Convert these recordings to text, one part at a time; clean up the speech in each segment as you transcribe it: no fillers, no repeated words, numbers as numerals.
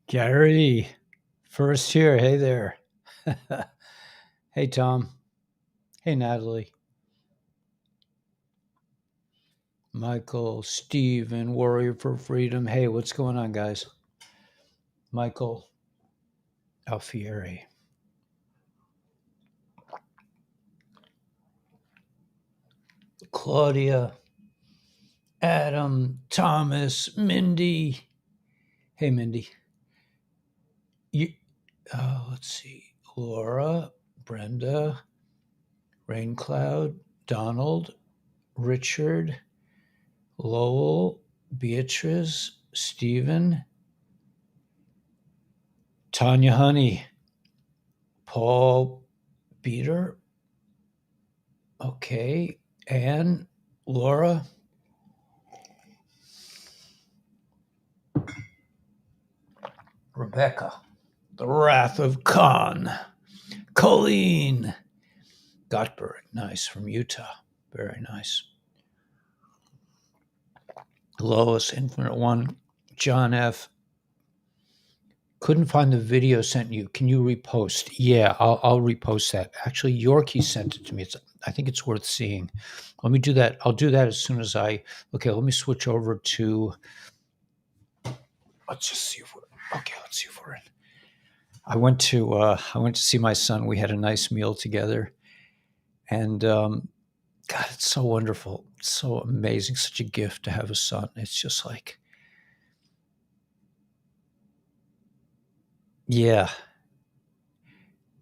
Gary, first here. Hey there. Hey, Tom. Hey, Natalie. Michael, Steve, and Warrior for Freedom. Hey, what's going on, guys? Michael Alfieri. Claudia, Adam, Thomas, Mindy. Hey, Mindy. You, let's see. Laura, Brenda, Raincloud, Donald, Richard, Lowell, Beatrice, Stephen, Tanya Honey, Paul Beater, okay, Anne, Laura, Rebecca, The Wrath of Khan, Colleen, Gottberg, nice, from Utah, very nice. Lois, Infinite One, John F. Couldn't find the video sent you. Can you repost? Yeah, I'll repost that. Actually, Yorkie sent it to me. I think it's worth seeing. Let me do that. I'll do that as soon as okay, let me switch over to, let's just see if let's see if we're in. I went to see my son. We had a nice meal together. And God, it's so wonderful. It's so amazing. Such a gift to have a son. It's just like, yeah.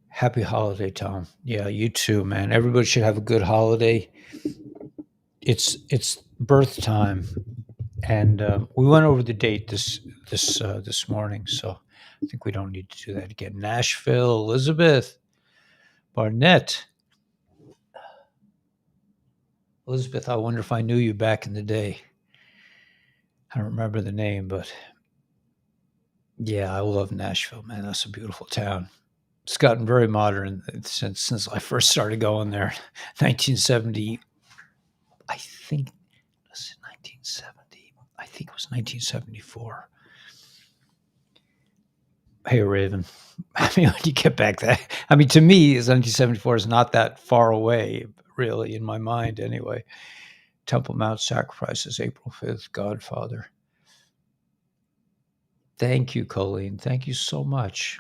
Happy holiday, Tom. Yeah, you too, man. Everybody should have a good holiday. It's birth time, and we went over the date this morning, so I think we don't need to do that again. Nashville, Elizabeth, Barnett, Elizabeth. I wonder if I knew you back in the day. I don't remember the name, but yeah, I love Nashville, man. That's a beautiful town. It's gotten very modern since I first started going there, 1970. I think was it 1970? I think it was 1974. Hey, Raven. I mean, when you get back that, I mean, to me, 1974 is not that far away, really, in my mind, anyway. Temple Mount Sacrifices, April 5th, Godfather. Thank you, Colleen. Thank you so much.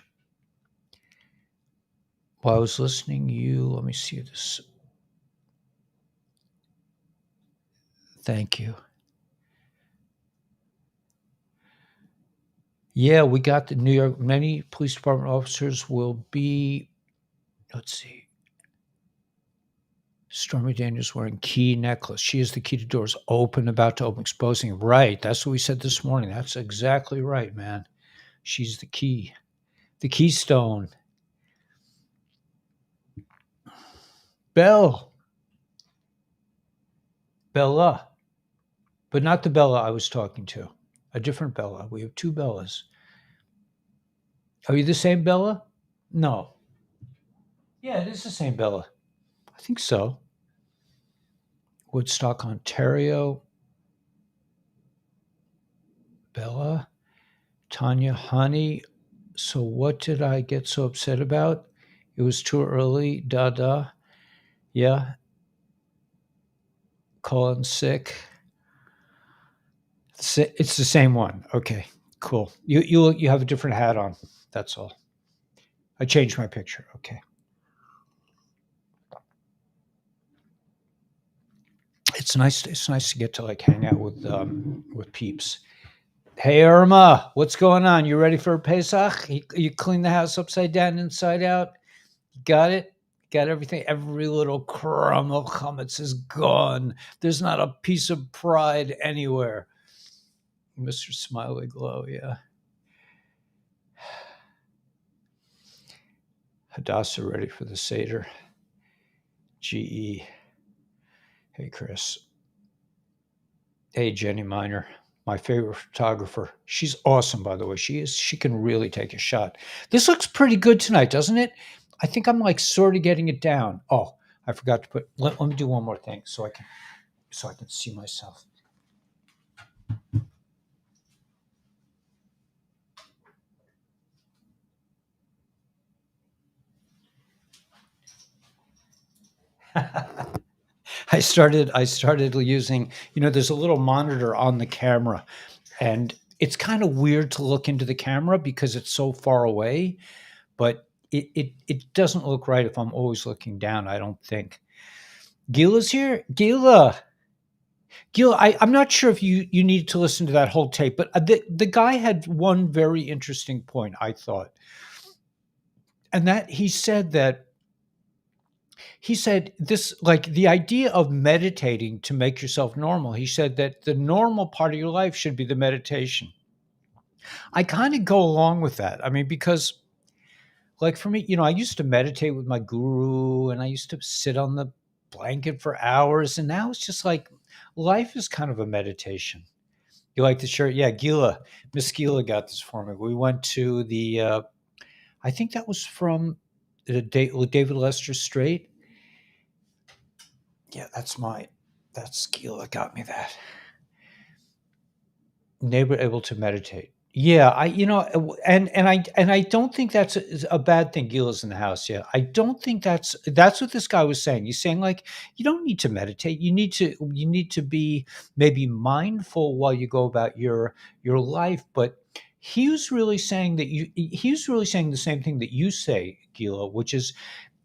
While I was listening, let me see this. Thank you. Yeah, we got the New York. Many police department officers will be, let's see. Stormy Daniels wearing key necklace. She is the key to doors open, about to open, exposing. Right. That's what we said this morning. That's exactly right, man. She's the key. The keystone. Bella. But not the Bella I was talking to. A different Bella. We have two Bellas. Are you the same Bella? No. Yeah, it is the same Bella. I think so. Woodstock, Ontario. Bella. Tanya Honey. So what did I get so upset about? It was too early. Da. Yeah. Colin sick. It's the same one. Okay, cool. You have a different hat on. That's all. I changed my picture. Okay. It's nice. It's nice to get to like hang out with peeps. Hey Irma, what's going on? You ready for Pesach? You clean the house upside down, inside out. You got it. Got everything. Every little crumb of chametz is gone. There's not a piece of pride anywhere. Mr. Smiley Glow, yeah. Hadassah ready for the Seder. GE. Hey, Chris. Hey, Jenny Miner, my favorite photographer. She's awesome, by the way. She is. She can really take a shot. This looks pretty good tonight, doesn't it? I think I'm like sort of getting it down. Oh, I forgot to put. Let me do one more thing so I can see myself. I started using, there's a little monitor on the camera, and it's kind of weird to look into the camera because it's so far away, but it doesn't look right if I'm always looking down, I don't think. Gila's here. Gila, I'm not sure if you need to listen to that whole tape, but the guy had one very interesting point, I thought, and that he said this, like, the idea of meditating to make yourself normal. He said that the normal part of your life should be the meditation. I kind of go along with that. I mean, because, like, for me, I used to meditate with my guru, and I used to sit on the blanket for hours, and now it's just like life is kind of a meditation. You like the shirt? Yeah, Gila. Miss Gila got this for me. We went to I think that was from the David Lester Strait. Yeah, that's Gila got me that. Neighbor able to meditate. Yeah, and I don't think that's a bad thing. Gila's in the house. Yeah, I don't think that's what this guy was saying. He's saying, like, you don't need to meditate. You need to be maybe mindful while you go about your life. But he was really saying the same thing that you say, Gila, which is,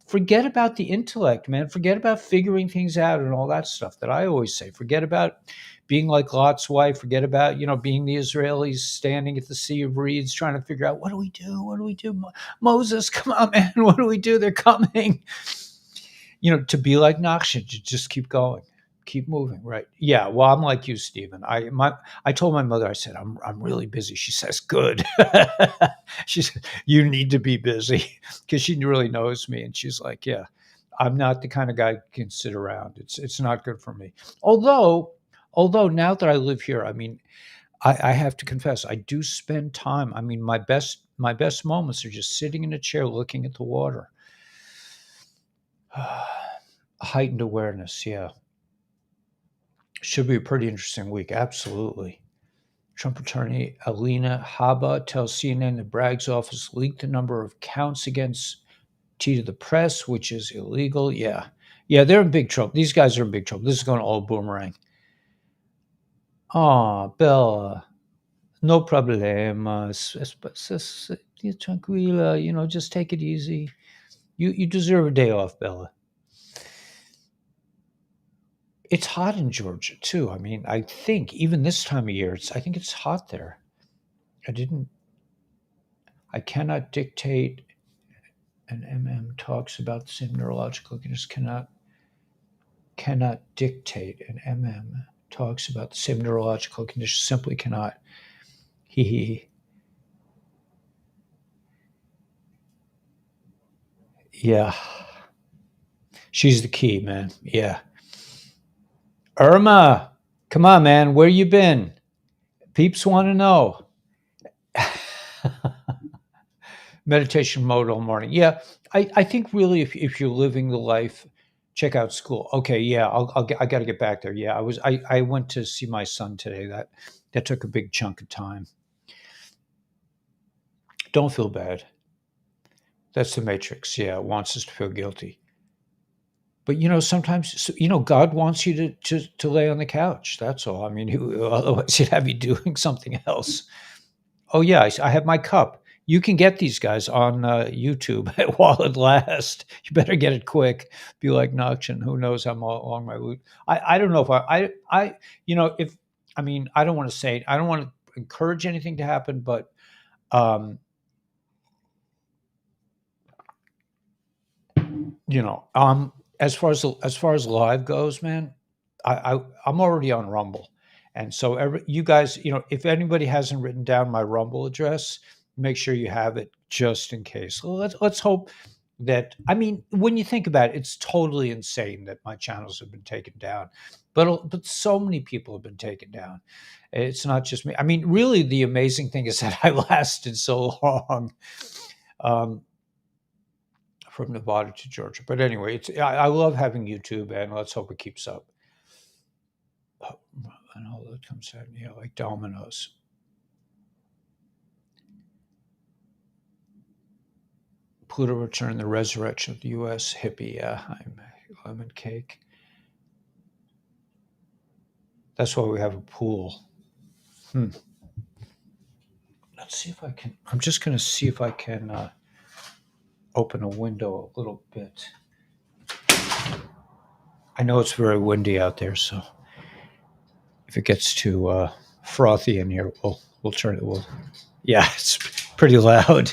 forget about the intellect, man. Forget about figuring things out and all that stuff that I always say. Forget about being like Lot's wife. Forget about, being the Israelis standing at the Sea of Reeds trying to figure out, what do we do? What do we do? Moses, come on, man. What do we do? They're coming. To be like Naksha, to just keep going, keep moving. Right. Yeah. Well, I'm like you, Stephen. I told my mother, I said, I'm really busy. She says, good. She said, you need to be busy, because she really knows me. And she's like, yeah, I'm not the kind of guy who can sit around. It's not good for me. Although now that I live here, I mean, I have to confess, I do spend time. I mean, my best moments are just sitting in a chair looking at the water. Heightened awareness, yeah. Should be a pretty interesting week. Absolutely. Trump attorney Alina Habba tells CNN that Bragg's office leaked the number of counts against T to the press, which is illegal. Yeah. Yeah, they're in big trouble. These guys are in big trouble. This is going all boomerang. Oh, Bella, no problema. Tranquila, just take it easy. You deserve a day off, Bella. It's hot in Georgia too. I mean, I think even this time of year, I think it's hot there. I didn't I cannot dictate, and talks about the same neurological conditions. Cannot dictate, and talks about the same neurological condition. Simply cannot. He. Yeah. She's the key, man. Yeah. Irma, come on, man. Where you been? Peeps want to know. Meditation mode all morning. Yeah, I think really, if you're living the life, check out school. Okay, yeah, I got to get back there. Yeah, I went to see my son today. That took a big chunk of time. Don't feel bad. That's the matrix. Yeah, it wants us to feel guilty. But sometimes, God wants you to lay on the couch. That's all. I mean, otherwise he'd have you doing something else. Oh yeah, I have my cup. You can get these guys on YouTube while it lasts. You better get it quick. Be like Nocturne. Who knows how long my loot? I don't know if if I mean, I don't want to say, I don't want to encourage anything to happen, but um, as far as live goes, man, I'm already on Rumble, and so you guys, if anybody hasn't written down my Rumble address, make sure you have it just in case. Well, let's hope that. I mean, when you think about it, it's totally insane that my channels have been taken down, but so many people have been taken down. It's not just me. I mean, really, the amazing thing is that I lasted so long. Um, from Nevada to Georgia. But anyway, I love having YouTube, and let's hope it keeps up. Oh, and all that comes out, like dominoes. Pluto return, the resurrection of the U.S. hippie. Yeah, lemon cake. That's why we have a pool. Hmm. Let's see if I can. I'm just going to see if I can open a window a little bit. I know it's very windy out there, so if it gets too frothy in here, we'll turn it. Yeah, it's pretty loud.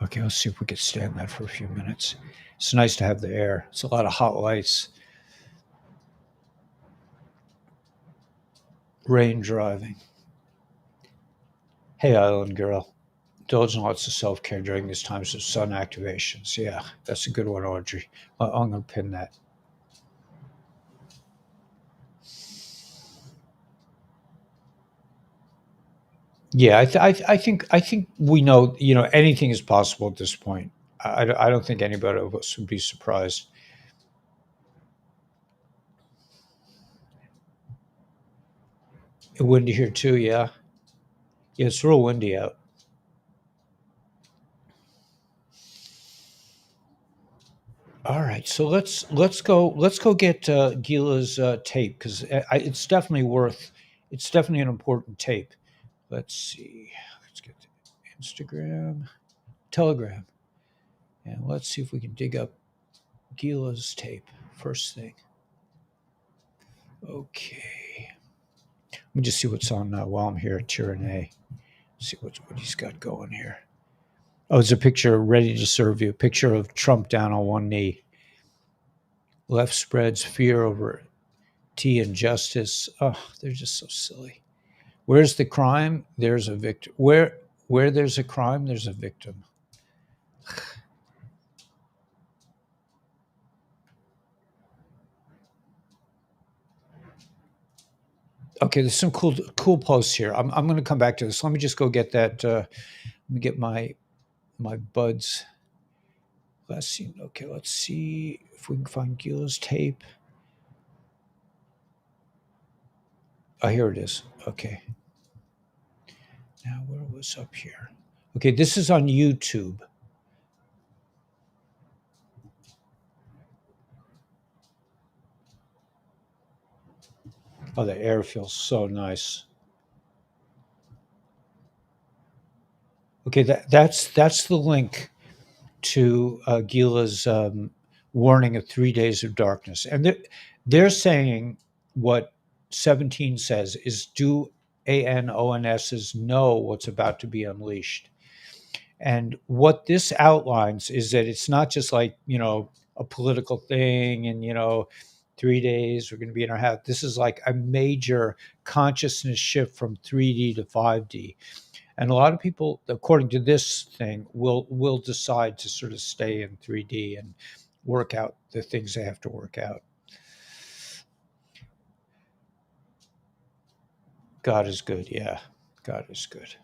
Okay, let's see if we can stand that for a few minutes. It's nice to have the air. It's a lot of hot lights. Rain driving. Hey, Island Girl. Indulge in lots of self care during these times of sun activations. Yeah, that's a good one, Audrey. I'm going to pin that. Yeah, I think we know. Anything is possible at this point. I don't think anybody of us would be surprised. Windy here too. Yeah, yeah, it's real windy out. All right, so let's go get Gila's tape because it's definitely worth. It's definitely an important tape. Let's see. Let's get to Instagram, Telegram, and let's see if we can dig up Gila's tape first thing. Okay, let me just see what's on while I'm here at Tyranny. See what he's got going here. Oh, it's a picture ready to serve you. A picture of Trump down on one knee. Left spreads fear over tea and justice. Oh, they're just so silly. Where's the crime? There's a victim. Where there's a crime, there's a victim. Okay, there's some cool posts here. I'm going to come back to this. Let me just go get that. Let me get my buds. Last scene. Okay, let's see if we can find Gila's tape. Oh, here it is. Okay. Now where was up here? Okay, this is on YouTube. Oh, the air feels so nice. Okay, that's the link to Gila's warning of 3 days of darkness, and they're saying what 17 says is do ANONSs know what's about to be unleashed, and what this outlines is that it's not just like a political thing, and 3 days we're going to be in our house. This is like a major consciousness shift from 3D to 5D. And a lot of people, according to this thing, will decide to sort of stay in 3D and work out the things they have to work out. God is good. Yeah, God is good.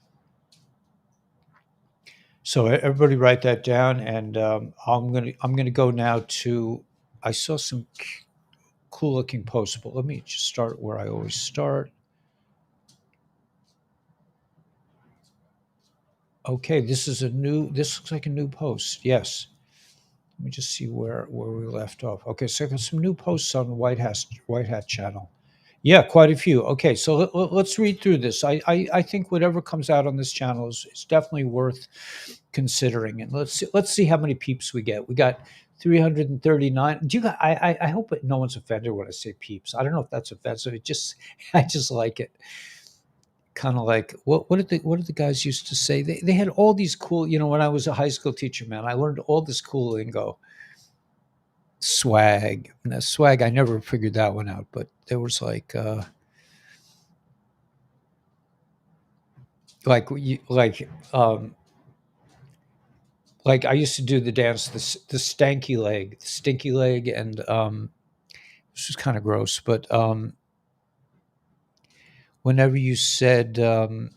So everybody write that down, and I'm gonna go now to. I saw some cool looking posts, but let me just start where I always start. Okay, this is a new. This looks like a new post. Yes. Let me just see where we left off. Okay, so I got some new posts on the White Hat channel. Yeah, quite a few. Okay, so let's read through this. I think whatever comes out on this channel is definitely worth considering, and let's see how many peeps we get. We got 339. Do you? I hope no one's offended when I say peeps. I don't know if that's offensive. It just I just like it. Kind of like what did the guys used to say? They had all these cool. When I was a high school teacher, man, I learned all this cool lingo. Swag. Now, swag, I never figured that one out, but there was um like I used to do the dance, the stinky leg, and this was kind of gross, but whenever you said kind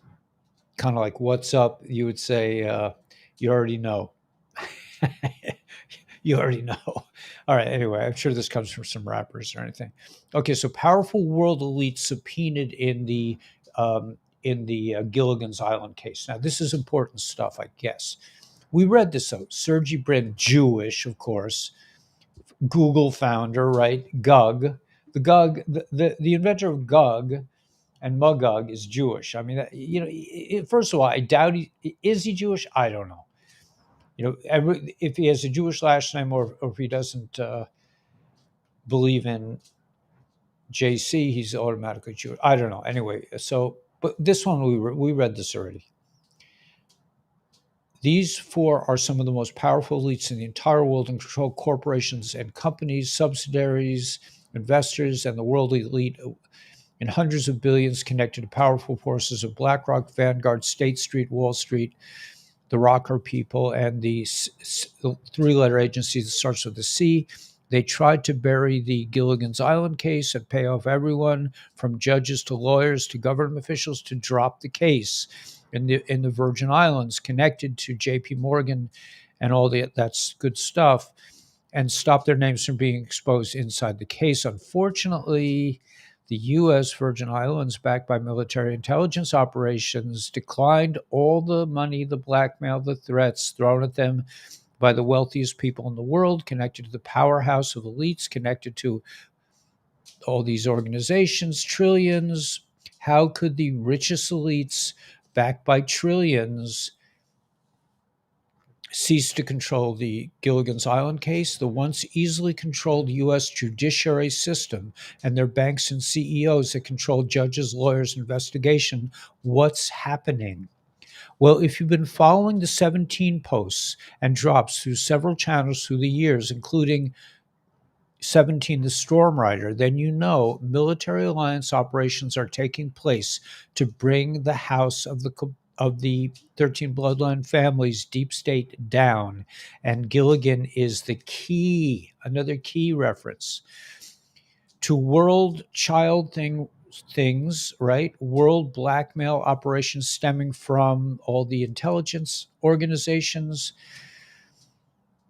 of like what's up, you would say you already know. You already know. All right. Anyway, I'm sure this comes from some rappers or anything. Okay. So powerful world elite subpoenaed in the Gilligan's Island case. Now, this is important stuff, I guess. We read this out. Sergey Brin, Jewish, of course, Google founder, right? Gug. The inventor of Gug and Magog is Jewish. I mean, first of all, I doubt is he Jewish? I don't know. If he has a Jewish last name or if he doesn't believe in JC, he's automatically Jewish. I don't know. Anyway, but this one we read this already. These four are some of the most powerful elites in the entire world and control corporations and companies, subsidiaries, investors, and the world elite in hundreds of billions connected to powerful forces of BlackRock, Vanguard, State Street, Wall Street, the Rocker people, and the three-letter agency that starts with a C. They tried to bury the Gilligan's Island case and pay off everyone from judges to lawyers to government officials to drop the case in the Virgin Islands connected to J.P. Morgan and all that's good stuff, and stop their names from being exposed inside the case. Unfortunately, the U.S. Virgin Islands, backed by military intelligence operations, declined all the money, the blackmail, the threats thrown at them by the wealthiest people in the world, connected to the powerhouse of elites, connected to all these organizations, trillions. How could the richest elites, backed by trillions, cease to control the Gilligan's Island case? The once easily controlled U.S. judiciary system and their banks and CEOs that control judges, lawyers, investigation. What's happening? Well, if you've been following the 17 posts and drops through several channels through the years, including 17, the Storm Rider, then you know military alliance operations are taking place to bring the house of the 13 bloodline families, deep state, down. And Gilligan is the key, another key reference to world child things, right? World blackmail operations stemming from all the intelligence organizations,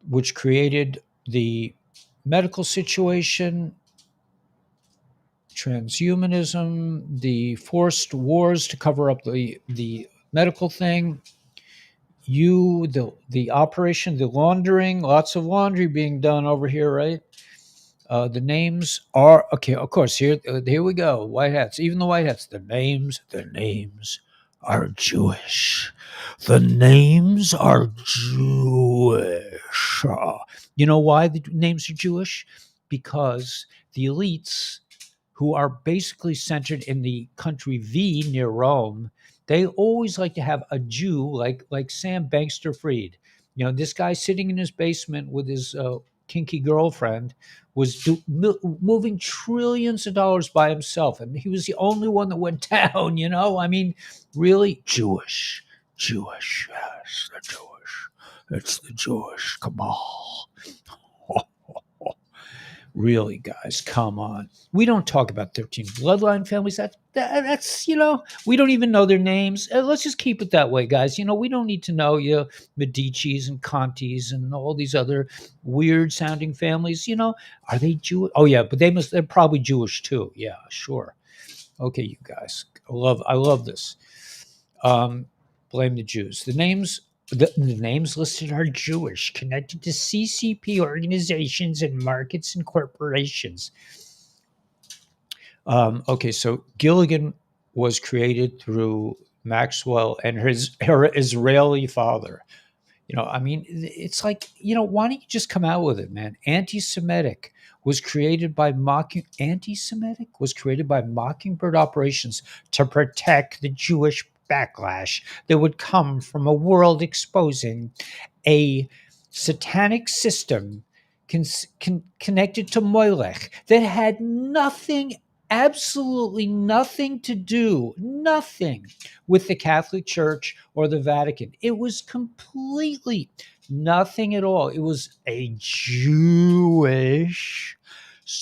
which created the medical situation, transhumanism, the forced wars to cover up the medical thing, the operation, the laundering, lots of laundry being done over here, right? The names are okay. Of course, here we go. White hats, even the white hats. The names are Jewish. The names are Jewish. You know why the names are Jewish? Because the elites, who are basically centered in the country V near Rome, they always like to have a Jew like Sam Bankster-Fried. This guy sitting in his basement with his kinky girlfriend was moving trillions of dollars by himself, and he was the only one that went down. I mean, really Jewish, yes, the Jewish. It's the Jewish cabal. Really, guys, come on. We don't talk about 13 bloodline families. That's we don't even know their names. Let's just keep it that way, guys. We don't need to know Medicis and Contis and all these other weird sounding families. Are they Jewish? Oh yeah, but they're probably Jewish too. Yeah, sure. Okay, you guys. I love this. Blame the Jews. The names listed are Jewish, connected to CCP organizations and markets and corporations. Okay, so Gilligan was created through Maxwell and her Israeli father. It's like, why don't you just come out with it, man? Anti-Semitic was created by Mockingbird operations to protect the Jewish backlash that would come from a world exposing a satanic system connected to Molech that had absolutely nothing to do, with the Catholic Church or the Vatican. It was completely nothing at all. It was a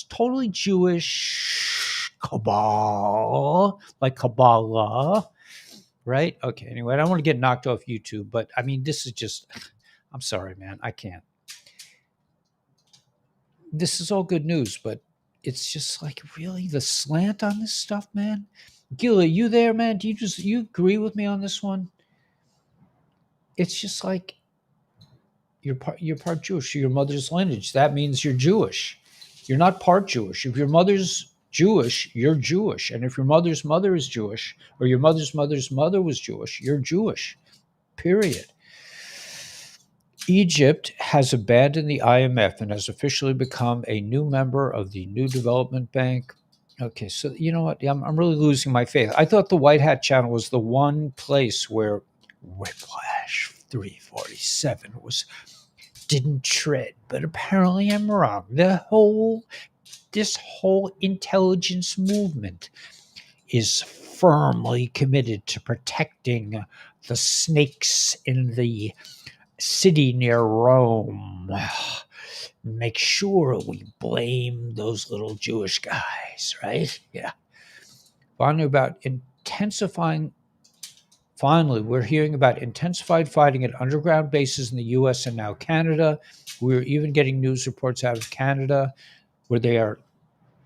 totally Jewish cabal, like Kabbalah, right? Okay, anyway, I don't want to get knocked off YouTube, but I mean, this is just, I'm sorry, man, I can't. This is all good news, but it's just like, really, the slant on this stuff, man. Gil, are you there, man? Do you agree with me on this one? It's just like, you're part Jewish. Your mother's lineage. That means you're Jewish. You're not part Jewish. If your mother's Jewish, you're Jewish. And if your mother's mother is Jewish, or your mother's mother's mother was Jewish, you're Jewish. Period. Egypt has abandoned the IMF and has officially become a new member of the New Development Bank. Okay, so you know what? I'm really losing my faith. I thought the White Hat Channel was the one place where Whiplash 347 didn't tread, but apparently I'm wrong. This whole intelligence movement is firmly committed to protecting the snakes in the city near Rome. Make sure we blame those little Jewish guys, right? Yeah. Finally, we're hearing about intensified fighting at underground bases in the US and now Canada. We're even getting news reports out of Canada where they are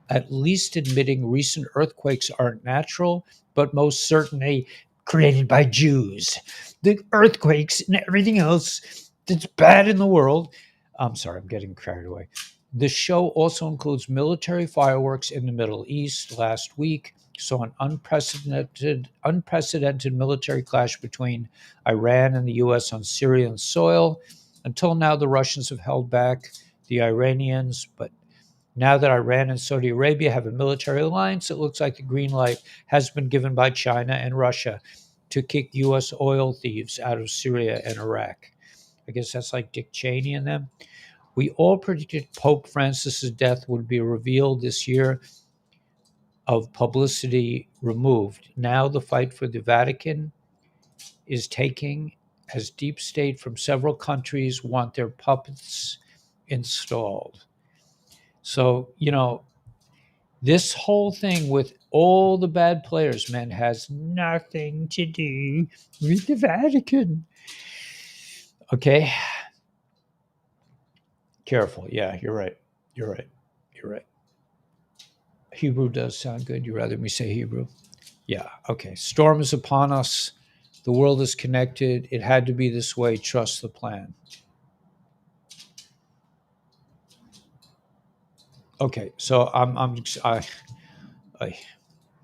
at least admitting recent earthquakes aren't natural, but most certainly created by Jews. The earthquakes and everything else that's bad in the world. I'm sorry, I'm getting carried away. The show also includes military fireworks in the Middle East. Last week saw an unprecedented military clash between Iran and the US on Syrian soil. Until now, the Russians have held back the Iranians, but now that Iran and Saudi Arabia have a military alliance, it looks like the green light has been given by China and Russia to kick U.S. oil thieves out of Syria and Iraq. I guess that's like Dick Cheney and them. We all predicted Pope Francis's death would be revealed this year, of publicity removed. Now the fight for the Vatican is taking, as deep state from several countries want their puppets installed. So, this whole thing with all the bad players, man, has nothing to do with the Vatican. Okay? Careful. Yeah, you're right. You're right. You're right. Hebrew does sound good. You'd rather me say Hebrew? Yeah. Okay. Storm is upon us. The world is connected. It had to be this way. Trust the plan. Okay. So I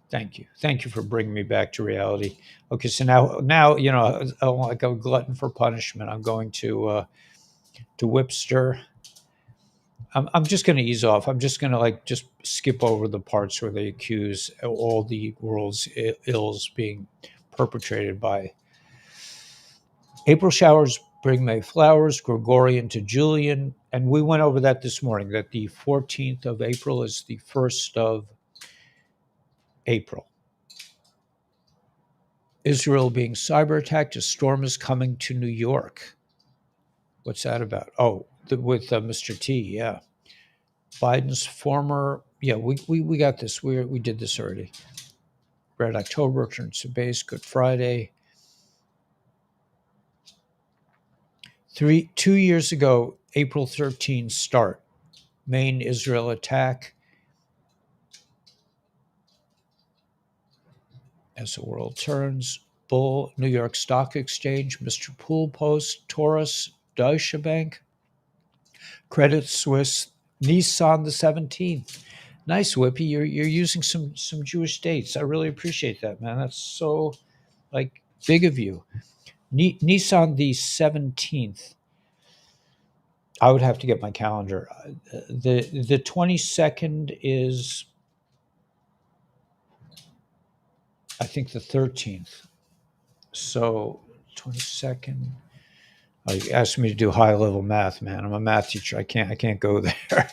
thank you. Thank you for bringing me back to reality. Okay, so now like a glutton for punishment. I'm going to Whipster. I'm just going to ease off. I'm just going to just skip over the parts where they accuse all the world's ills being perpetrated by April showers. Bring May flowers, Gregorian to Julian, and we went over that this morning. That the 14th of April is the 1st of April. Israel being cyber attacked. A storm is coming to New York. What's that about? Oh, with Mr. T. Yeah, Biden's former. Yeah, we got this. We did this already. Red October turns to base. Good Friday. 2 years ago, April 13 start. Main Israel attack. As the world turns. Bull, New York Stock Exchange, Mr. Pool Post, Taurus, Deutsche Bank, Credit Suisse, Nissan the 17th. Nice, Whippy. You're using some Jewish dates. I really appreciate that, man. That's so big of you. Nissan the 17th. I would have to get my calendar. The 22nd is, I think, the 13th. So 22nd. You asked me to do high level math, man. I'm a math teacher. I can't go there.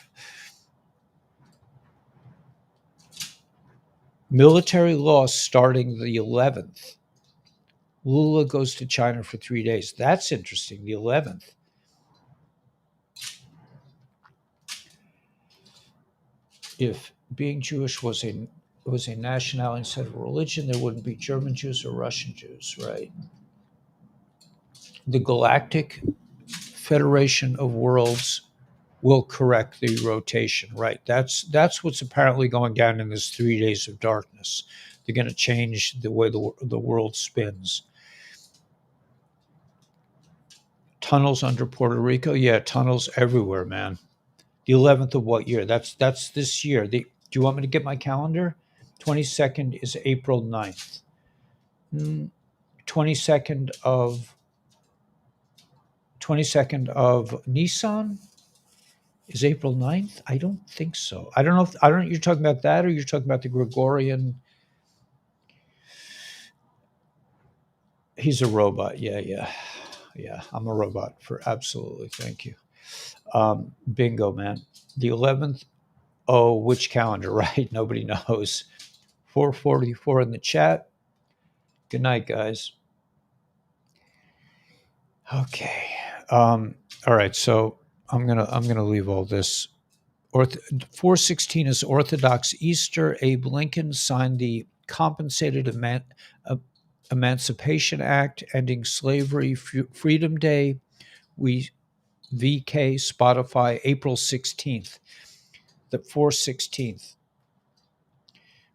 Military loss starting the 11th. Lula goes to China for 3 days. That's interesting. The 11th. If being Jewish was a nationality instead of a religion, there wouldn't be German Jews or Russian Jews, right? The Galactic Federation of Worlds will correct the rotation. Right. That's what's apparently going down in this 3 days of darkness. They're going to change the way the world spins. Tunnels under Puerto Rico. Yeah, tunnels everywhere, man. The 11th of what year? That's this year. Do you want me to get my calendar? 22nd is April 9th. 22nd of 22nd of Nissan is April 9th? I don't think so. I don't know if I don't you're talking about that or you're talking about the Gregorian. He's a robot. Yeah, yeah. Yeah, I'm a robot for absolutely. Thank you. Bingo, man. The 11th. Oh, which calendar, right? Nobody knows. 444 in the chat. Good night, guys. Okay. All right. So I'm gonna leave all this. 416 is Orthodox Easter. Abe Lincoln signed the Compensated Emancipation Act, ending slavery. Freedom Day. We VK Spotify April 16th. The 416th.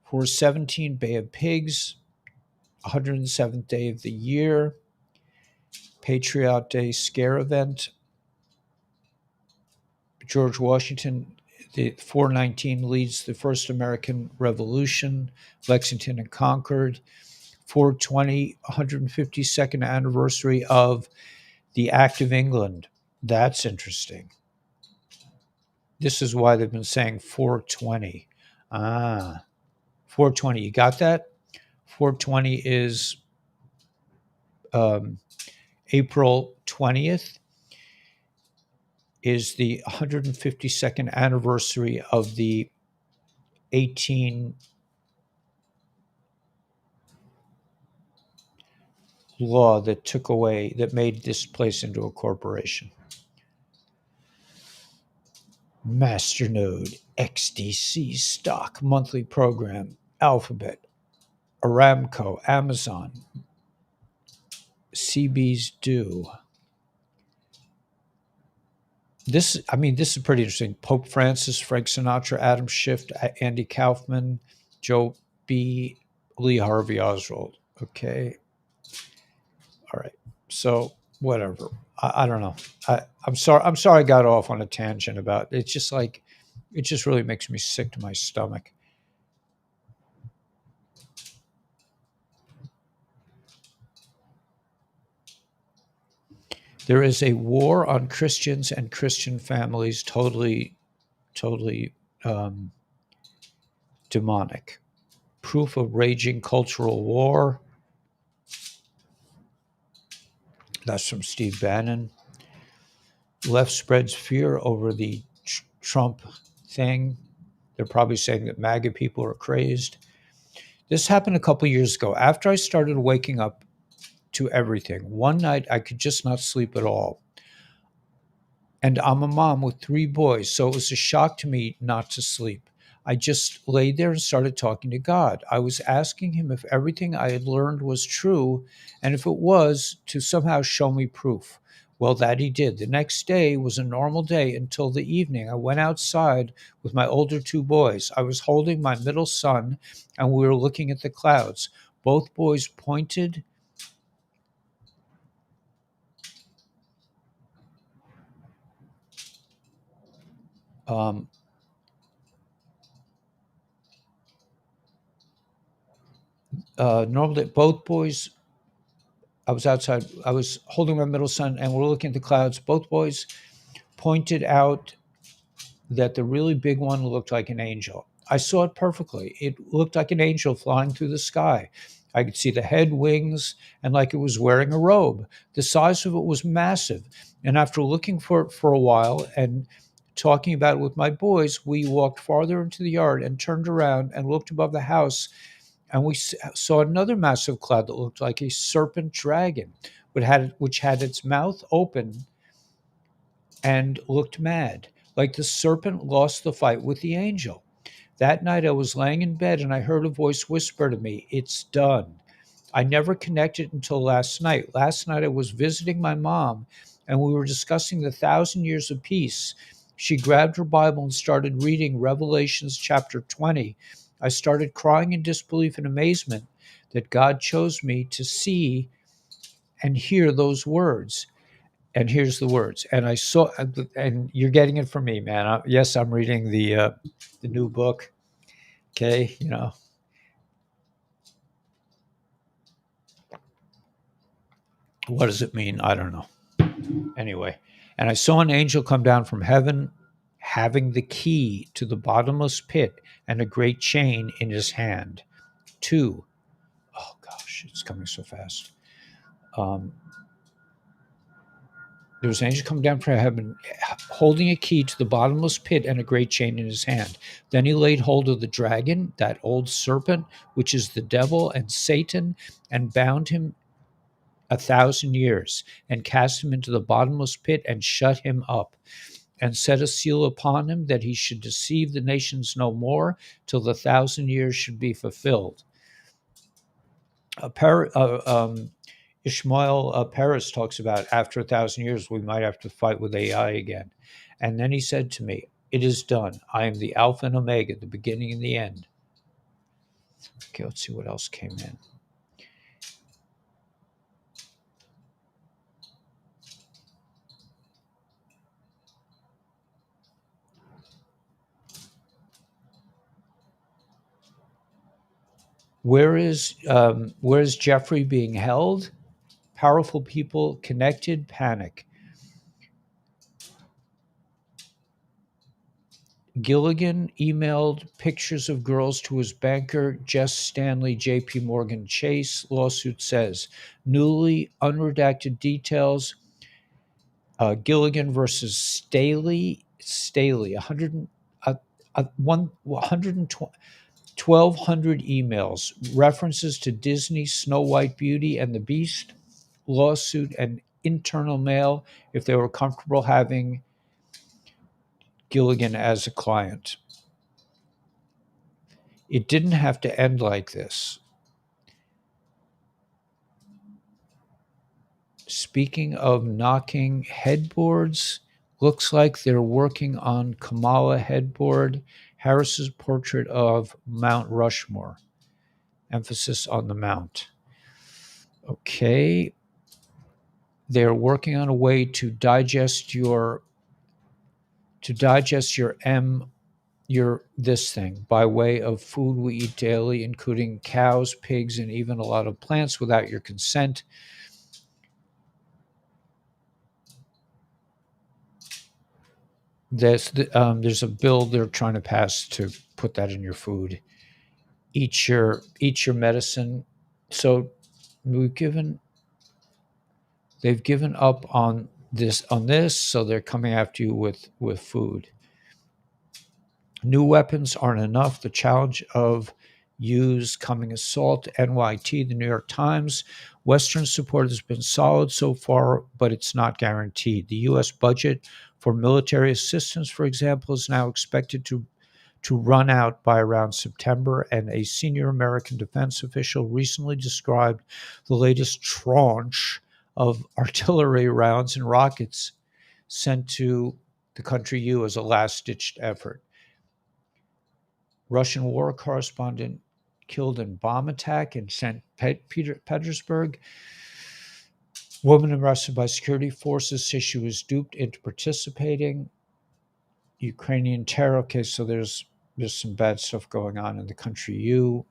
417 Bay of Pigs. 107th day of the year. Patriot Day scare event. George Washington, the 419 leads the first American Revolution, Lexington and Concord. 420, 152nd anniversary of the Act of England. That's interesting. This is why they've been saying 420. 420. You got that? 420 is April 20th is the 152nd anniversary of the 18 law that made this place into a corporation. Masternode, XDC stock, monthly program, Alphabet, Aramco, Amazon, CB's due. This is pretty interesting. Pope Francis, Frank Sinatra, Adam Schiff, Andy Kaufman, Joe B. Lee Harvey Oswald. Okay. All right. So whatever. I don't know. I'm sorry. I got off on a tangent about it's just like it just really makes me sick to my stomach. There is a war on Christians and Christian families, totally demonic. Proof of raging cultural war. That's from Steve Bannon. Left spreads fear over the Trump thing. They're probably saying that MAGA people are crazed. This happened a couple years ago. After I started waking up to everything, one night I could just not sleep at all. And I'm a mom with 3 boys, so it was a shock to me not to sleep. I just laid there and started talking to God. I was asking him if everything I had learned was true, and if it was, to somehow show me proof. Well, that he did. The next day was a normal day until the evening. I went outside with my older 2 boys. I was holding my middle son, and we were looking at the clouds. Both boys pointed normally both boys I was outside. I was holding my middle son, and we're looking at the clouds. Both boys pointed out that the really big one looked like an angel. I saw it perfectly. It looked like an angel flying through the sky. I could see the head, wings, and like it was wearing a robe. The size of it was massive. And after looking for it for a while and talking about it with my boys, we walked farther into the yard and turned around and looked above the house, and we saw another massive cloud that looked like a serpent dragon, which had its mouth open and looked mad, like the serpent lost the fight with the angel. That night I was laying in bed and I heard a voice whisper to me, "It's done." I never connected until last night. Last night I was visiting my mom and we were discussing the 1,000 years of peace. She grabbed her Bible and started reading Revelations chapter 20. I started crying in disbelief and amazement that God chose me to see and hear those words. And here's the words. And I saw, and you're getting it from me, man. Yes, I'm reading the new book. Okay, what does it mean? I don't know. Anyway, and I saw an angel come down from heaven, having the key to the bottomless pit and a great chain in his hand. Two. Oh gosh, it's coming so fast. Um, There was an angel come down from heaven, holding a key to the bottomless pit and a great chain in his hand. Then he laid hold of the dragon, that old serpent, which is the devil and Satan, and bound him 1,000 years, and cast him into the bottomless pit and shut him up, and set a seal upon him that he should deceive the nations no more till the 1,000 years should be fulfilled. Ishmael Paris talks about after 1,000 years, we might have to fight with AI again. And then he said to me, "It is done. I am the Alpha and Omega, the beginning and the end." Okay, let's see what else came in. Where is Jeffrey being held? Powerful people connected, panic. Gilligan emailed pictures of girls to his banker, Jess Stanley, JP Morgan Chase. Lawsuit says newly unredacted details. Gilligan versus Staley, 100, 1,200 emails, references to Disney, Snow White, Beauty, and the Beast, lawsuit, and internal mail if they were comfortable having Gilligan as a client. It didn't have to end like this. Speaking of knocking headboards, looks like they're working on Kamala headboard, Harris's portrait of Mount Rushmore. Emphasis on the Mount. Okay. They're working on a way to digest your this thing by way of food we eat daily, including cows, pigs, and even a lot of plants without your consent. There's a bill they're trying to pass to put that in your food. Eat your medicine. So they've given up on this, so they're coming after you with food. New weapons aren't enough. The challenge of use coming assault. NYT, the New York Times. Western support has been solid so far, but it's not guaranteed. The U.S. budget for military assistance, for example, is now expected to run out by around September, and a senior American defense official recently described the latest tranche of artillery rounds and rockets sent to the country U as a last-ditch effort. Russian war correspondent killed in bomb attack in St. Petersburg. Woman arrested by security forces says she was duped into participating. Ukrainian terror. Okay, so there's some bad stuff going on in the country U.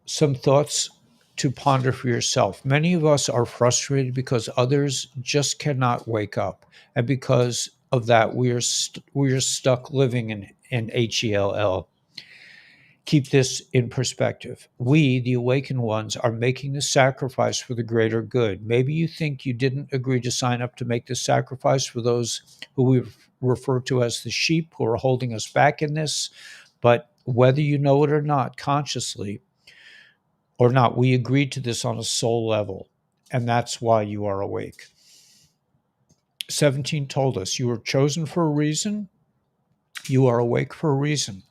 Some thoughts to ponder for yourself. Many of us are frustrated because others just cannot wake up, and because of that, we are stuck living in HELL. Keep this in perspective. We, the awakened ones, are making the sacrifice for the greater good. Maybe you think you didn't agree to sign up to make the sacrifice for those who we refer to as the sheep who are holding us back in this, but whether you know it or not, consciously or not, we agreed to this on a soul level, and that's why you are awake. 17 told us, you were chosen for a reason. You are awake for a reason.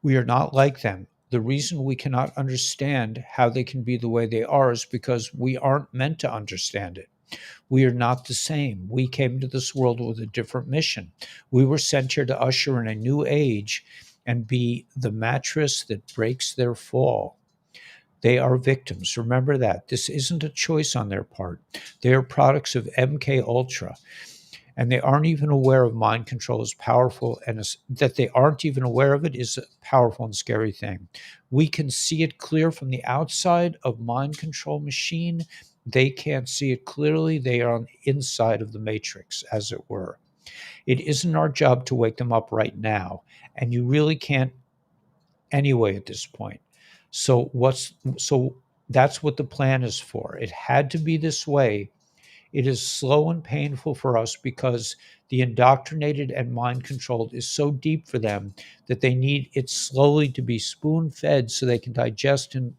We are not like them. The reason we cannot understand how they can be the way they are is because we aren't meant to understand it. We are not the same. We came to this world with a different mission. We were sent here to usher in a new age and be the mattress that breaks their fall. They are victims. Remember that. This isn't a choice on their part. They are products of MK Ultra, and they aren't even aware of mind control is powerful, and that they aren't even aware of it is a powerful and scary thing. We can see it clear from the outside of mind control machine. They can't see it clearly. They are on the inside of the matrix, as it were. It isn't our job to wake them up right now, and you really can't anyway at this point. So that's what the plan is for. It had to be this way. It is slow and painful for us because the indoctrinated and mind controlled is so deep for them that they need it slowly to be spoon fed so they can digest and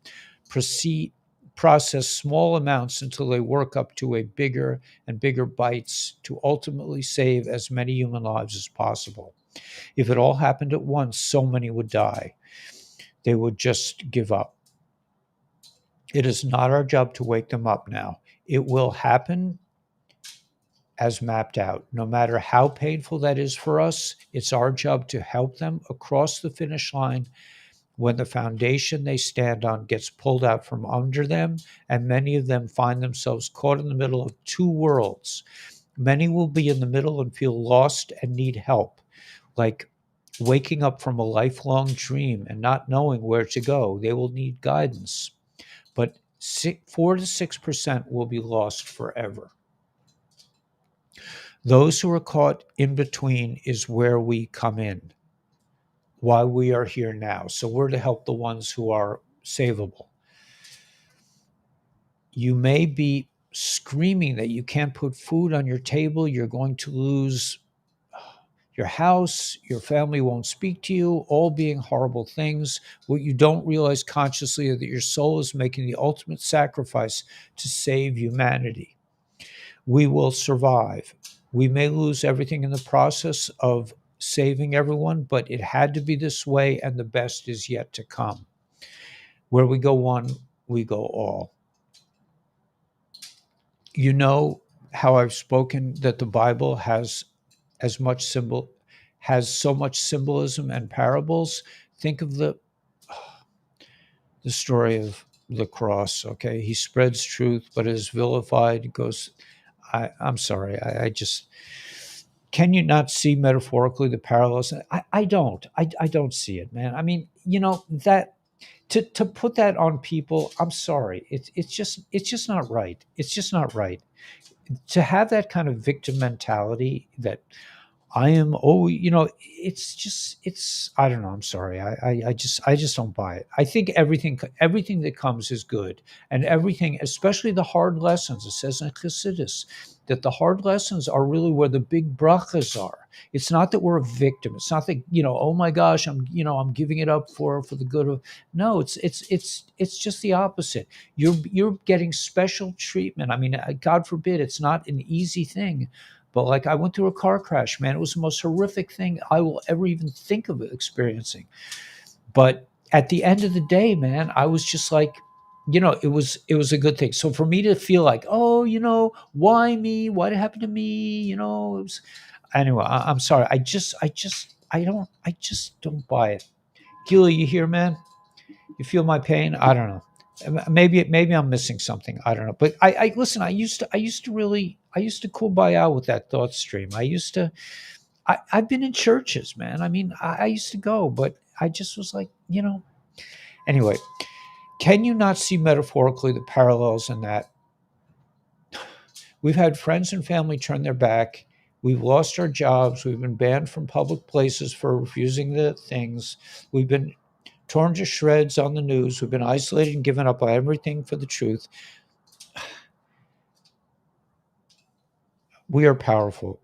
proceed process small amounts until they work up to a bigger and bigger bites to ultimately save as many human lives as possible. If it all happened at once, so many would die. They would just give up. It is not our job to wake them up now. It will happen as mapped out. No matter how painful that is for us, it's our job to help them across the finish line when the foundation they stand on gets pulled out from under them, and many of them find themselves caught in the middle of two worlds. Many will be in the middle and feel lost and need help, like waking up from a lifelong dream and not knowing where to go. They will need guidance, but 4 to 6% will be lost forever. Those who are caught in between is where we come in, why we are here now. So we're to help the ones who are savable. You may be screaming that you can't put food on your table, you're going to lose your house, your family won't speak to you, all being horrible things. What you don't realize consciously is that your soul is making the ultimate sacrifice to save humanity. We will survive. We may lose everything in the process of saving everyone, but it had to be this way, and the best is yet to come. Where we go one, we go all. You know how I've spoken that the Bible as much symbol has so much symbolism and parables. Think of the story of the cross. Okay, he spreads truth, but is vilified. Goes. I'm sorry. I just can you not see metaphorically the parallels? I don't. I don't see it, man. I mean, that to put that on people. I'm sorry. It's just not right. It's just not right to have that kind of victim mentality that I am, it's, I don't know. I'm sorry. I just don't buy it. I think everything that comes is good, and everything, especially the hard lessons. It says in Chassidus that the hard lessons are really where the big brachas are. It's not that we're a victim. It's not that, oh my gosh, I'm giving it up for the good of, no, it's just the opposite. You're getting special treatment. I mean, God forbid, it's not an easy thing. But like I went through a car crash, man. It was the most horrific thing I will ever even think of experiencing. But at the end of the day, man, I was just like, it was a good thing. So for me to feel like, oh, why me? Why did it happen to me? Anyway. I'm sorry. I just don't buy it. Gila, you here, man? You feel my pain? I don't know. Maybe I'm missing something. I don't know. But I listen. I used to kumbaya with that thought stream. I've been in churches, man. I mean, I used to go, but I just was like, Anyway, can you not see metaphorically the parallels in that? We've had friends and family turn their back. We've lost our jobs. We've been banned from public places for refusing the things. We've been torn to shreds on the news. We've been isolated and given up on everything for the truth. We are powerful.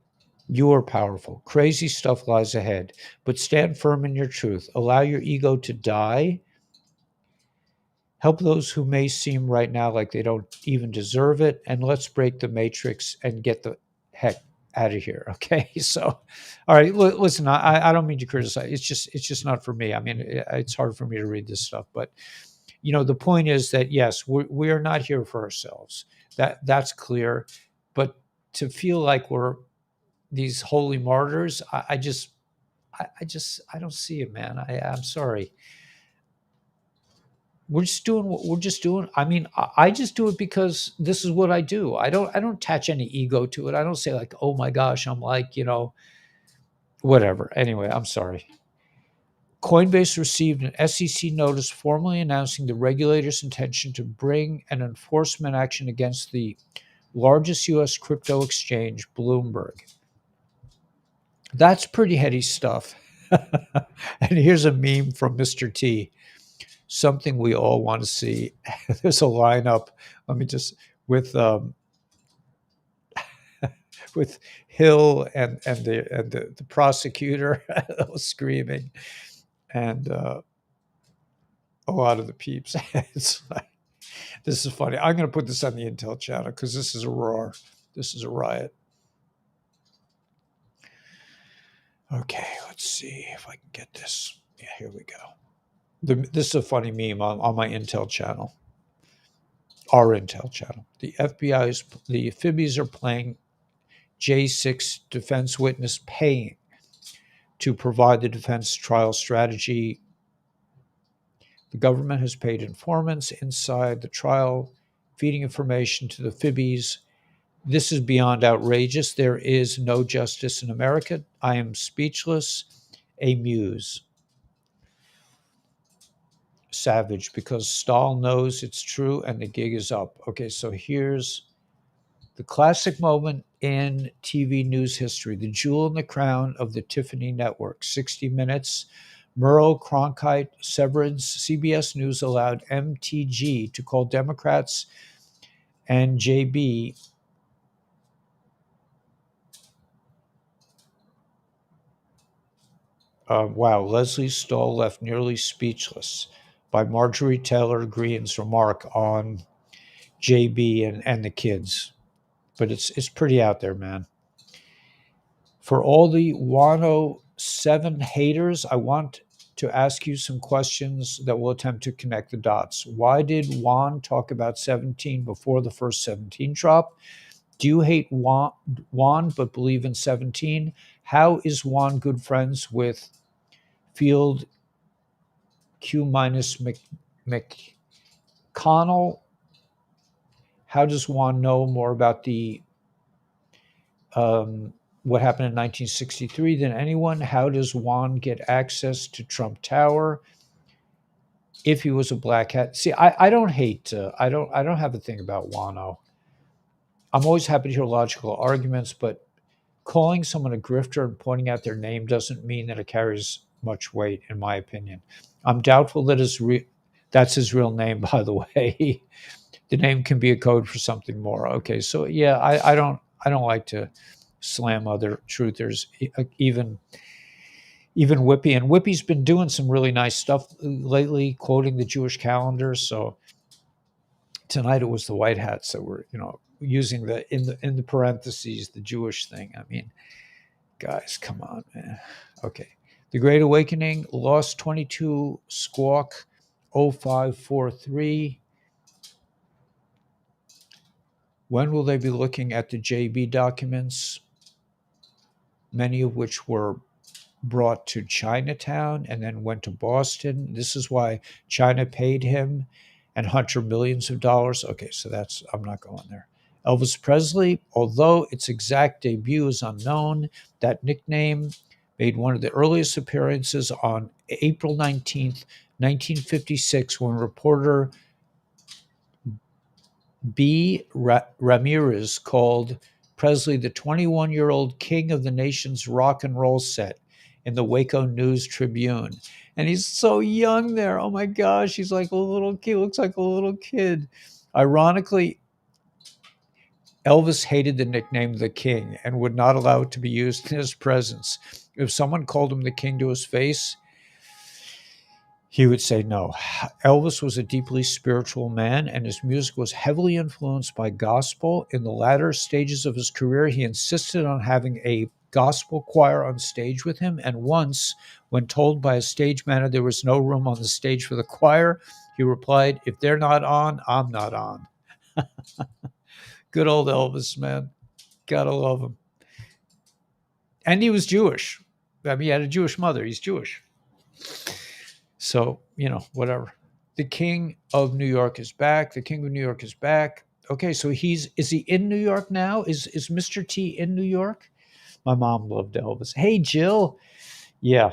You are powerful. Crazy stuff lies ahead, but stand firm in your truth. Allow your ego to die. Help those who may seem right now like they don't even deserve it. And let's break the matrix and get the heck. out of here. Okay, so all right, listen, I don't mean to criticize. It's just not for me. I mean, it's hard for me to read this stuff, but the point is that yes, we are not here for ourselves. That's clear, but to feel like we're these holy martyrs, I don't see it, man. I'm sorry. We're just doing what we're just doing. I mean, I just do it because this is what I do. I don't attach any ego to it. I don't say like, oh my gosh, I'm like, whatever. Anyway, I'm sorry. Coinbase received an SEC notice formally announcing the regulator's intention to bring an enforcement action against the largest US crypto exchange, Bloomberg. That's pretty heady stuff. And here's a meme from Mr. T, something we all want to see. There's a lineup. Let me just with Hill and the prosecutor screaming, and a lot of the peeps. It's like, this is funny. I'm going to put this on the Intel channel because this is a roar. This is a riot. Okay, let's see if I can get this. Yeah, here we go. This is a funny meme on my Intel channel, our Intel channel. The Fibbies are playing J6 defense witness, paying to provide the defense trial strategy. The government has paid informants inside the trial, feeding information to the Fibbies. This is beyond outrageous. There is no justice in America. I am speechless. A muse. Savage, because Stahl knows it's true and the gig is up. Okay, so here's the classic moment in TV news history, the jewel in the crown of the Tiffany Network. 60 Minutes. Murrow, Cronkite, Severance, CBS News allowed MTG to call Democrats and JB wow, Leslie Stahl left nearly speechless by Marjorie Taylor Greene's remark on JB and the kids. But it's pretty out there, man. For all the Wano 7 haters, I want to ask you some questions that will attempt to connect the dots. Why did Juan talk about 17 before the first 17 drop? Do you hate Juan but believe in 17? How is Juan good friends with Field Q minus McConnell? How does Juan know more about the what happened in 1963 than anyone? How does Juan get access to Trump Tower if he was a black hat? See, I don't hate. I don't have a thing about Wano. I'm always happy to hear logical arguments, but calling someone a grifter and pointing out their name doesn't mean that it carries much weight, in my opinion. I'm doubtful that that's his real name, by the way. The name can be a code for something more. Okay, so yeah, I don't like to slam other truthers, even Whippy. And Whippy's been doing some really nice stuff lately, quoting the Jewish calendar. So tonight it was the white hats that were, using in the parentheses the Jewish thing. I mean, guys, come on, man. Okay. The Great Awakening, Lost 22, Squawk 0543. When will they be looking at the JB documents, many of which were brought to Chinatown and then went to Boston? This is why China paid him and Hunter millions of dollars. Okay, so I'm not going there. Elvis Presley, although its exact debut is unknown, that nickname made one of the earliest appearances on April 19th, 1956, when reporter B. Ramirez called Presley the 21-year-old king of the nation's rock and roll set in the Waco News Tribune. And he's so young there. Oh my gosh, he's like a little kid, looks like a little kid. Ironically, Elvis hated the nickname the King and would not allow it to be used in his presence. If someone called him the King to his face, He would say no. Elvis was a deeply spiritual man, and his music was heavily influenced by gospel. In the latter stages of his career, he insisted on having a gospel choir on stage with him. And once, when told by a stage manager there was no room on the stage for the choir, he replied, "If they're not on, I'm not on." Good old Elvis, man. Gotta love him. And he was Jewish. I mean, he had a Jewish mother. He's Jewish. So, whatever. The King of New York is back. The King of New York is back. Okay, so is he in New York now? Is Mr. T in New York? My mom loved Elvis. Hey, Jill. Yeah.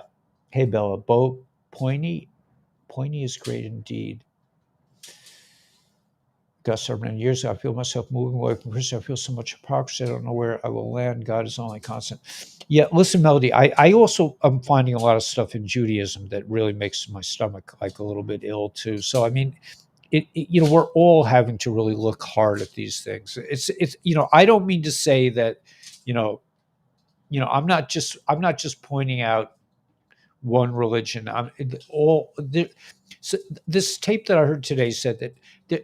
Hey, Bella. Bo Pointy. Pointy is great indeed. Got so many years ago. I feel myself moving away from Christ. I feel so much hypocrisy. I don't know where I will land. God is only constant. Yeah, listen, Melody. I also am finding a lot of stuff in Judaism that really makes my stomach like a little bit ill too. So I mean, we're all having to really look hard at these things. It's I don't mean to say that you know I'm not just pointing out one religion. I'm all there. So this tape that I heard today said that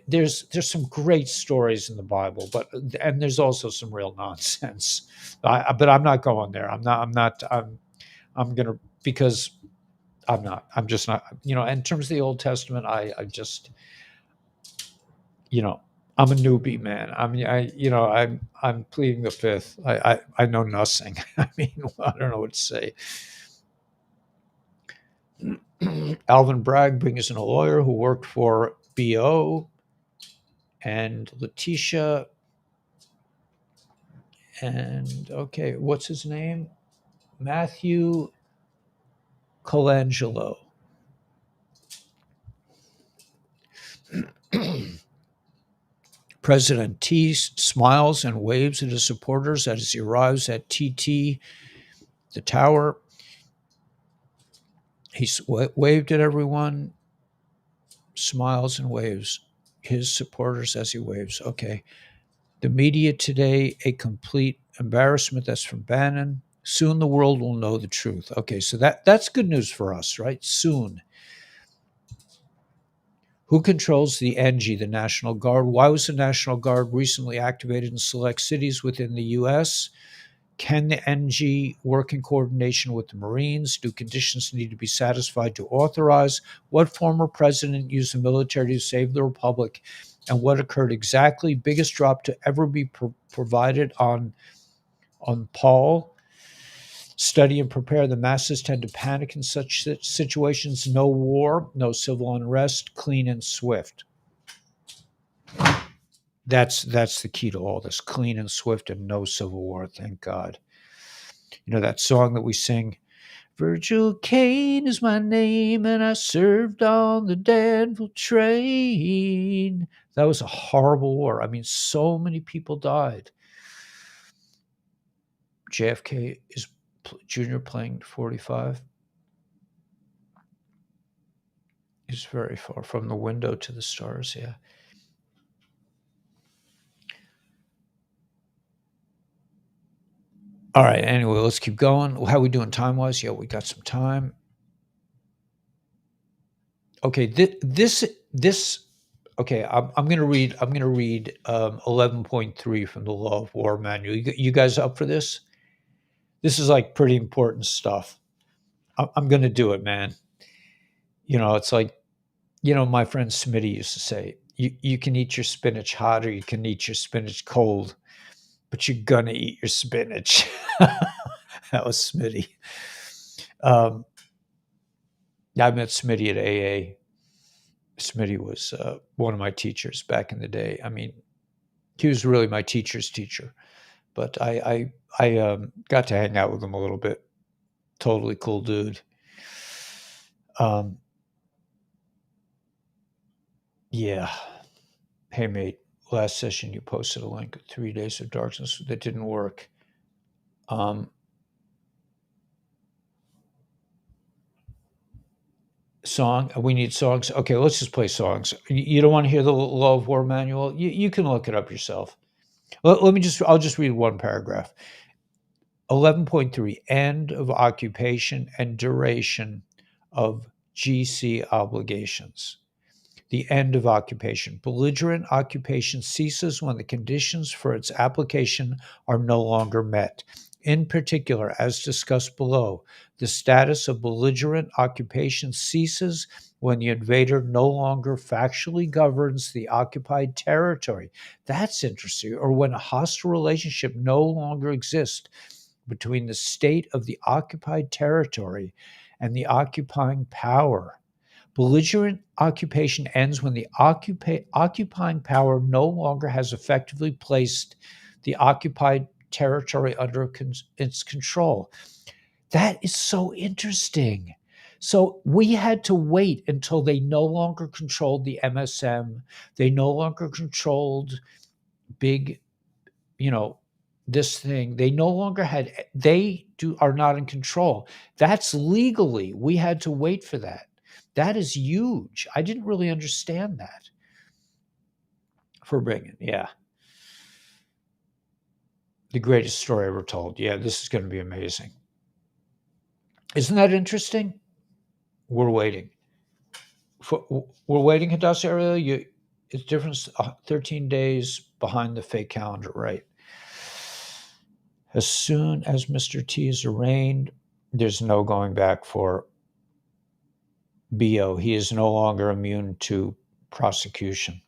there's some great stories in the Bible, and there's also some real nonsense. But I'm not going there. I'm gonna because I'm not. I'm just not. In terms of the Old Testament, I just I'm a newbie, man. I mean, I'm pleading the fifth. I know nothing. I mean, I don't know what to say. Alvin Bragg brings in a lawyer who worked for BO, and Letitia, and okay, what's his name? Matthew Colangelo. President T smiles and waves at his supporters as he arrives at TT, the tower. He waved at everyone, smiles and waves his supporters as he waves. Okay. The media today, a complete embarrassment. That's from Bannon. Soon the world will know the truth. Okay, so that's good news for us, right? Soon. Who controls the NG, the National Guard? Why was the National Guard recently activated in select cities within the U.S.? Can the NG work in coordination with the Marines? Do conditions need to be satisfied to authorize? What former president used the military to save the republic? And what occurred exactly? Biggest drop to ever be provided on Paul. Study and prepare. The masses tend to panic in such situations. No war, no civil unrest, clean and swift. That's the key to all this. Clean and swift and no civil war, thank God. That song that we sing, Virgil Kane is my name and I served on the Danville train. That was a horrible war. I mean, so many people died. JFK is Junior playing 45. Is very far from the window to the stars, yeah. All right, anyway, let's keep going. How are we doing time-wise? Yeah, we got some time. Okay, this okay, I'm going to read 11.3 from the Law of War manual. You guys up for this? This is like pretty important stuff. I'm going to do it, man. It's like, my friend Smitty used to say, you can eat your spinach hot or you can eat your spinach cold, but you're going to eat your spinach. That was Smitty. I met Smitty at AA. Smitty was one of my teachers back in the day. I mean, he was really my teacher's teacher, but I got to hang out with him a little bit. Totally cool dude. Yeah. Hey, mate, last session you posted a link of 3 Days of Darkness that didn't work. Song. We need songs. Okay, let's just play songs. You don't want to hear the Law of War manual? You can look it up yourself. I'll just read one paragraph. 11.3, end of occupation and duration of GC obligations. The end of occupation. Belligerent occupation ceases when the conditions for its application are no longer met. In particular, as discussed below, the status of belligerent occupation ceases when the invader no longer factually governs the occupied territory. That's interesting. Or when a hostile relationship no longer exists between the state of the occupied territory and the occupying power. Belligerent occupation ends when the occupying power no longer has effectively placed the occupied territory under its control. That is so interesting. So we had to wait until they no longer controlled the MSM. They no longer controlled big, you know, this thing. They no longer had, are not in control. That's legally. We had to wait for that. That is huge. I didn't really understand that. For Brigham, yeah. The greatest story ever told. Yeah, this is going to be amazing. Isn't that interesting? We're waiting. We're waiting, Hadassah Ariel. It's different. 13 days behind the fake calendar, right? As soon as Mr. T is arraigned, there's no going back for BO. He is no longer immune to prosecution.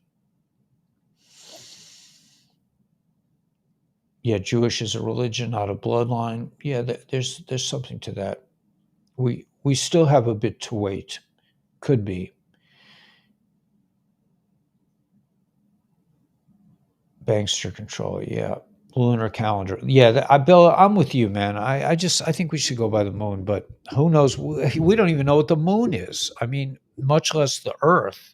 Yeah, Jewish is a religion, not a bloodline. Yeah, there's something to that. We still have a bit to wait. Could be. Bankster control, yeah. Lunar calendar. Yeah, Bill, I'm with you, man. I think we should go by the moon, but who knows? We don't even know what the moon is. I mean, much less the Earth.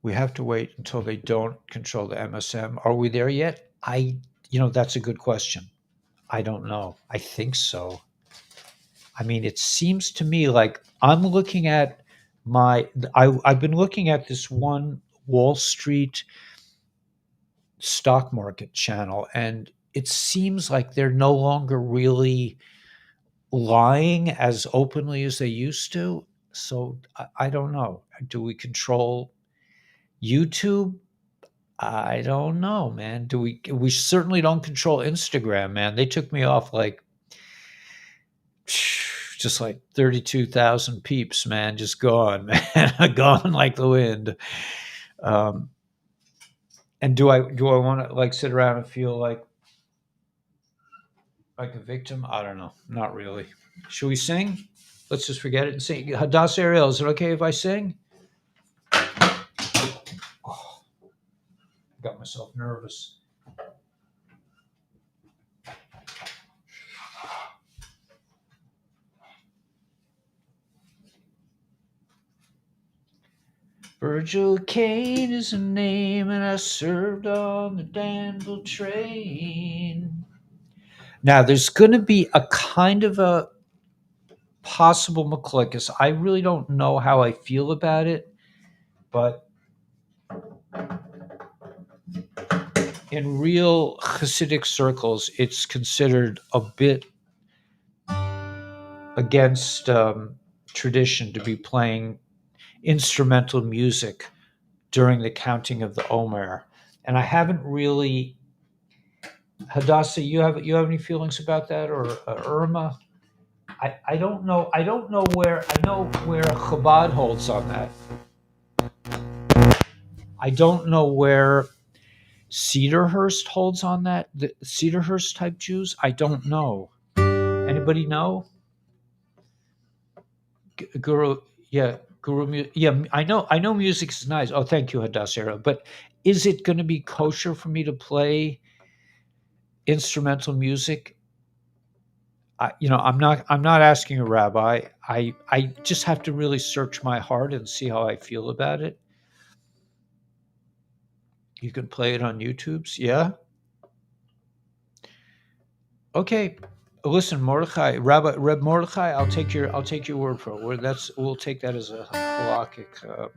We have to wait until they don't control the MSM. Are we there yet? That's a good question. I don't know. I think so. I mean, it seems to me like I'm looking at I've been looking at this one Wall Street stock market channel, and it seems like they're no longer really lying as openly as they used to. So I don't know. Do we control YouTube? I don't know, man. We certainly don't control Instagram, man. They took me off like just like 32,000 peeps, man, just gone, man. Gone like the wind. And do I want to like sit around and feel like a victim? I don't know. Not really. Should we sing? Let's just forget it and sing. Hadass Ariel, is it okay if I sing? Oh, got myself nervous. Virgil Kane is a name, and I served on the Danville train. Now, there's going to be a kind of a possible McClickis. I really don't know how I feel about it, but in real Hasidic circles, it's considered a bit against tradition to be playing instrumental music during the counting of the Omer. And I haven't really, Hadassah, you have any feelings about that, or Irma? I don't know. I know where Chabad holds on that. I don't know where Cedarhurst holds on that. The Cedarhurst type Jews. I don't know. Anybody know? Guru, yeah, yeah. I know music is nice. Oh, thank you, Hadassah. But is it going to be kosher for me to play instrumental music? I'm not asking a rabbi. I just have to really search my heart and see how I feel about it. You can play it on YouTube's, yeah. Okay, listen, Mordechai, Reb Mordechai. I'll take your word for it. We'll take that as a halakhic.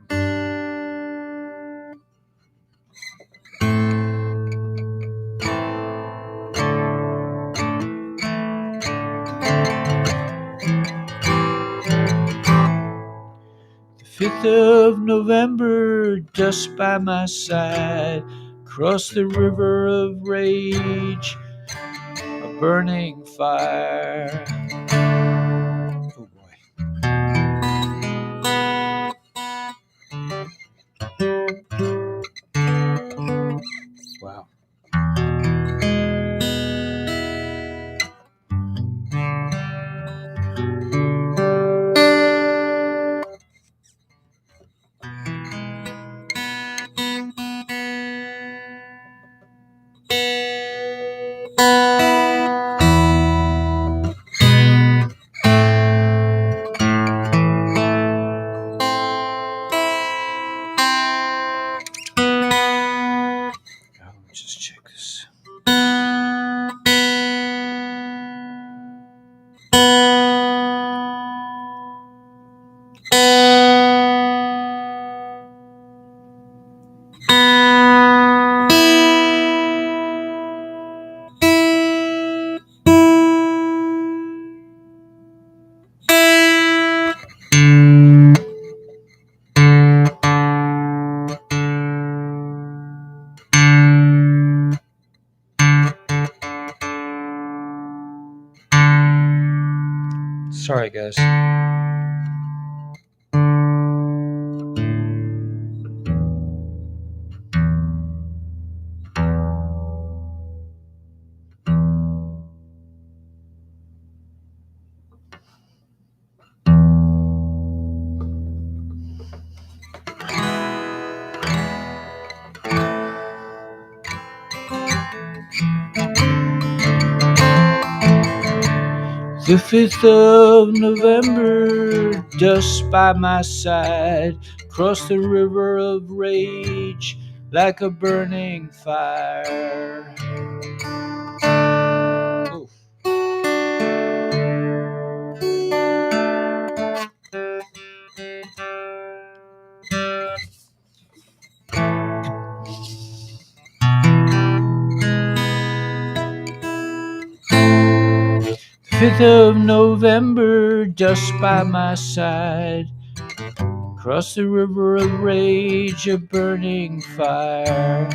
5th of November, dust by my side, cross the river of rage, a burning fire. Oh boy. Wow. Let's just check this. Sorry, guys. The 5th of November, dust by my side, cross the river of rage like a burning fire. Oof. The 5th of November, dust by my side, cross the river of rage, a burning fire.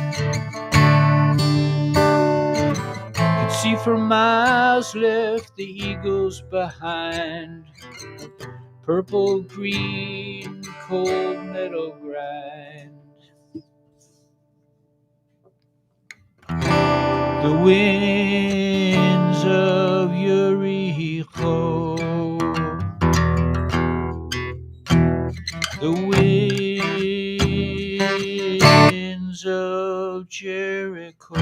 Could see for miles, left the eagles behind, purple, green, cold meadow grind. The winds of Yericho, the winds of Jericho,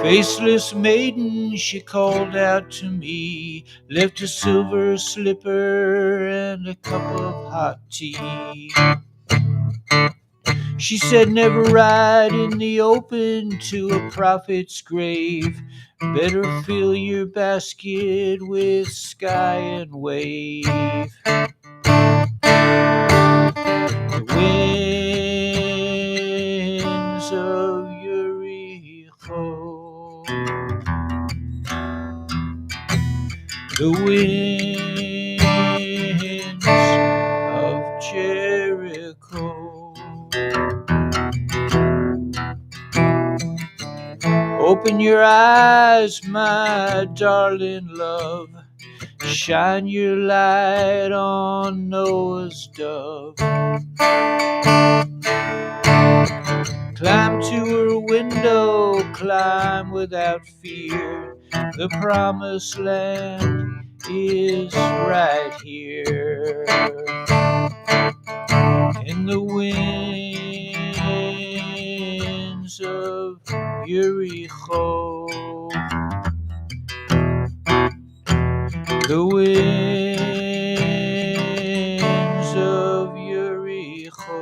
faceless maiden, she called out to me, left a silver slipper and a cup of hot tea. She said, never ride in the open to a prophet's grave. Better fill your basket with sky and wave. The winds of Yericho, the winds of Jericho. Open your eyes, my darling love, shine your light on Noah's dove. Climb to her window, climb without fear. The promised land is right here. In the winds of Yericho, the winds of Yericho,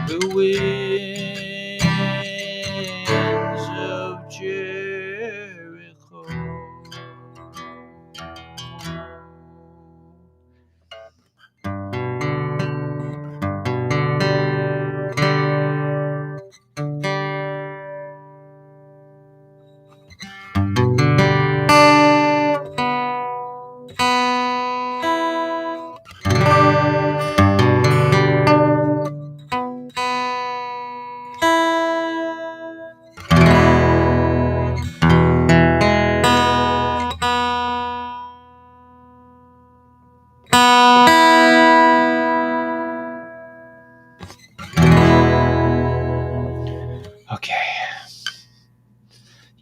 the winds of Jericho.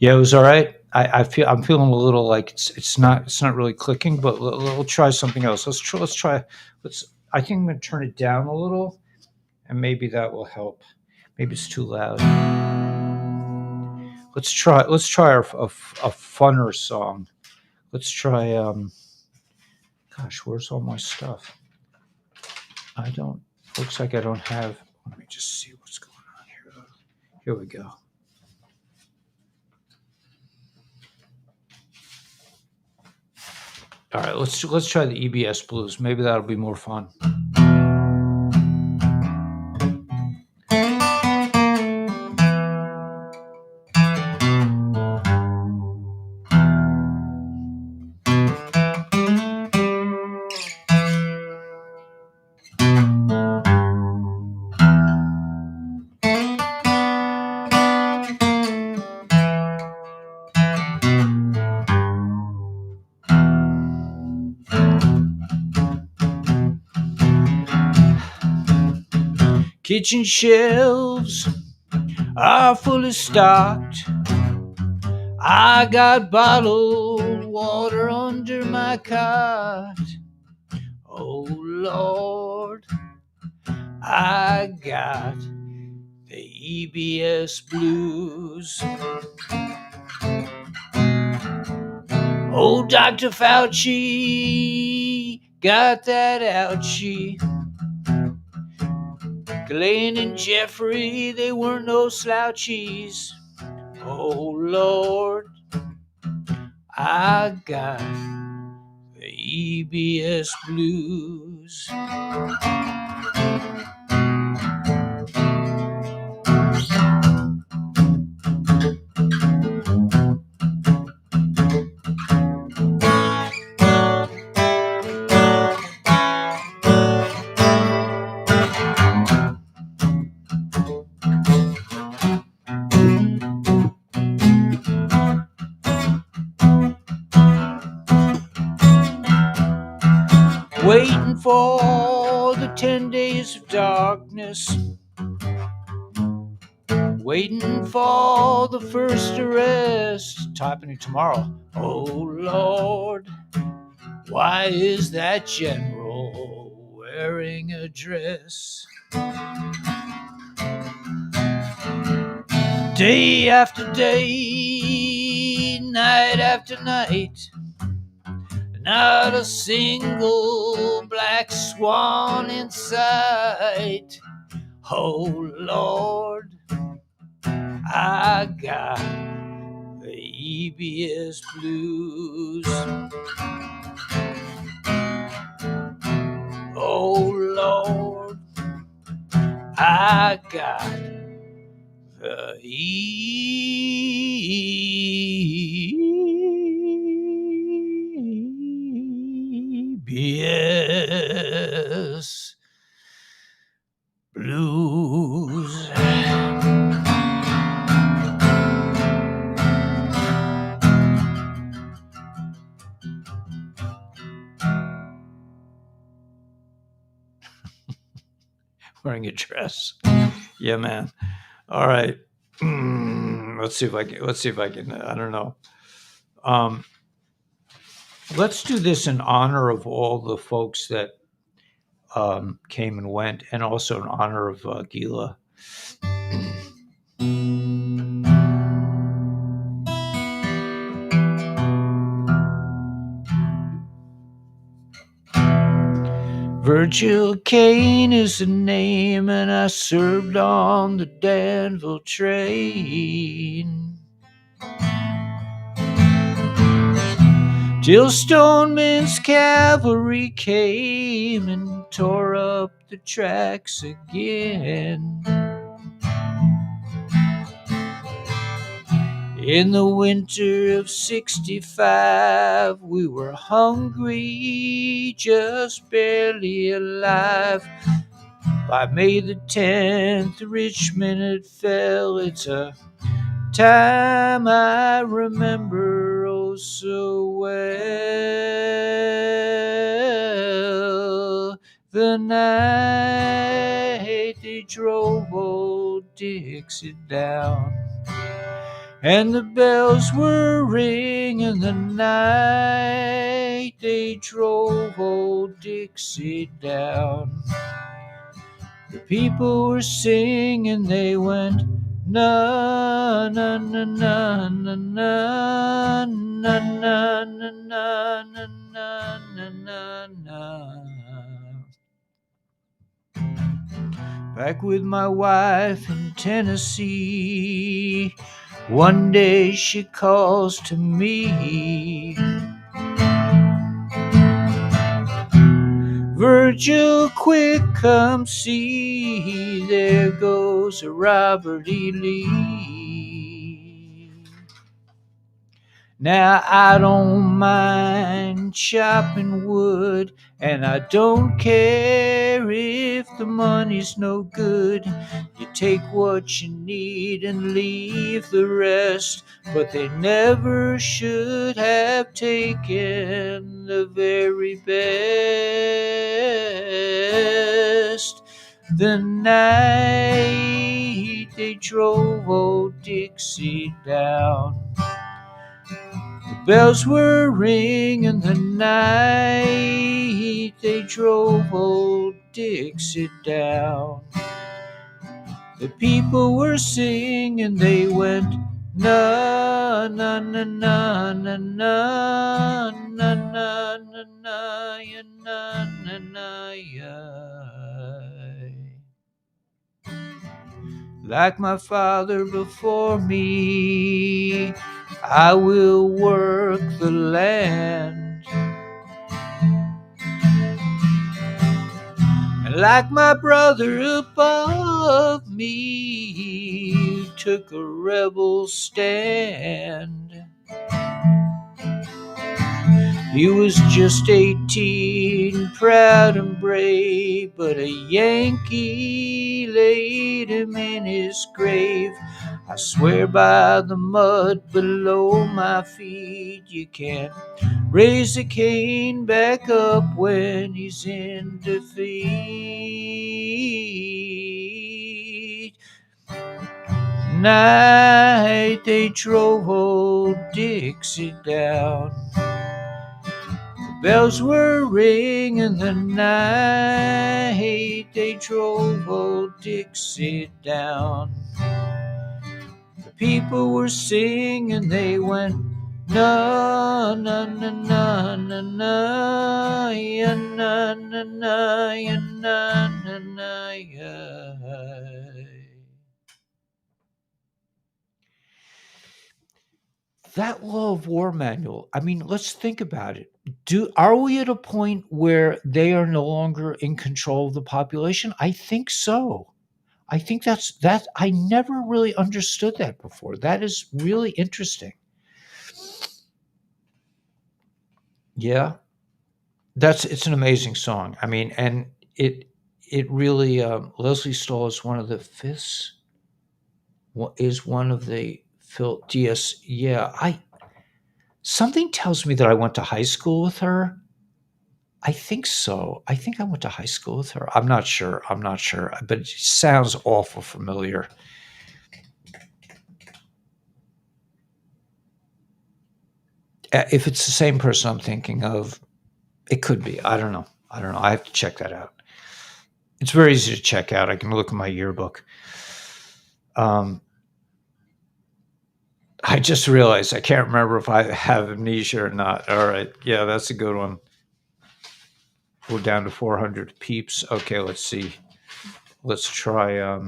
Yeah, it was all right. I'm feeling a little like it's not really clicking, but we'll try something else. Let's I think I'm gonna turn it down a little, and maybe that will help. Maybe it's too loud. Let's try a funner song. Let's try gosh, where's all my stuff? I don't looks like I don't have. Let me just see what's going on here. Here we go. All right, let's try the EBS blues. Maybe that'll be more fun. Kitchen shelves are fully stocked. I got bottled water under my cot. Oh Lord, I got the EBS blues. Old Dr. Fauci got that ouchie. Glenn and Jeffrey, they weren't no slouchies. Oh Lord, I got the EBS blues. Waiting for the 10 days of darkness. Waiting for the first arrest. Typing it tomorrow. Oh Lord, why is that general wearing a dress? Day after day, night after night, not a single black swan in sight. Oh Lord, I got the EBS blues. Oh Lord, I got the EBS blues. Wearing a dress. Yeah, man. All right. Let's see if I can. I don't know. Let's do this in honor of all the folks that came and went, and also in honor of Gila. Virgil Kane is the name, and I served on the Danville train. Till Stoneman's cavalry came and tore up the tracks again. In the winter of '65, we were hungry, just barely alive. By May the 10th, Richmond had fell. It's a time I remember oh so well. The night they drove old Dixie down. and the bells were ringing the night they drove old Dixie down. The people were singing, they went na na na na na na na na na na na na na na. Back with my wife in Tennessee, one day she calls to me, Virgil, quick, come see, there goes Robert E. Lee. Now I don't mind chopping wood, and I don't care if the money's no good. You take what you need and leave the rest, but they never should have taken the very best. The night they drove old Dixie down, the bells were ringing the night they drove old Dixie down. The people were singing, they went na na na na na na na na na na ya na na na ya. Like my father before me, I will work the land. And like my brother above me, took a rebel stand. He was just 18, proud and brave, but a Yankee laid him in his grave. I swear by the mud below my feet, you can't raise a cane back up when he's in defeat. Night they drove old Dixie down. Bells were ringing the night they drove old Dixie down. The people were singing, they went na na na na na na ya na na na ya na na na ya. That Law of War manual, I mean, let's think about it. Are we at a point where they are no longer in control of the population? I think so. I think that I never really understood that before. That is really interesting. Yeah. It's an amazing song. I mean, and it really Leslie Stahl is one of the fifths, is one of the Phil DS. Yeah, I something tells me that I went to high school with her. I think so. I think I went to high school with her. I'm not sure. But it sounds awful familiar. If it's the same person I'm thinking of, it could be. I don't know. I have to check that out. It's very easy to check out. I can look at my yearbook. I just realized I can't remember if I have amnesia or not. All right. Yeah, that's a good one. We're down to 400 peeps. Okay, let's see. Let's try.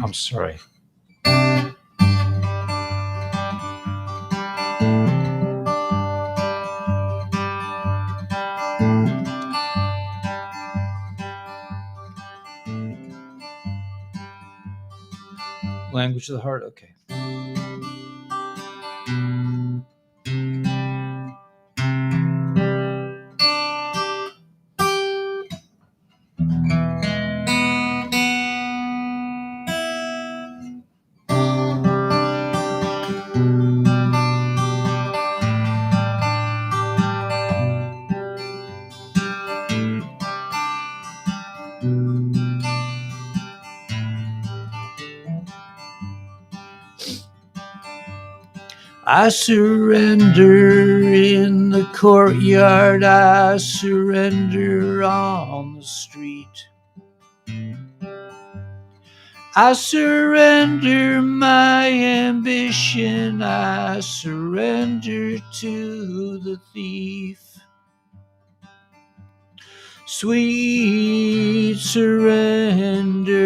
I'm sorry. Language of the heart. Okay. I surrender in the courtyard. I surrender on the street. I surrender my ambition. I surrender to the thief. Sweet surrender.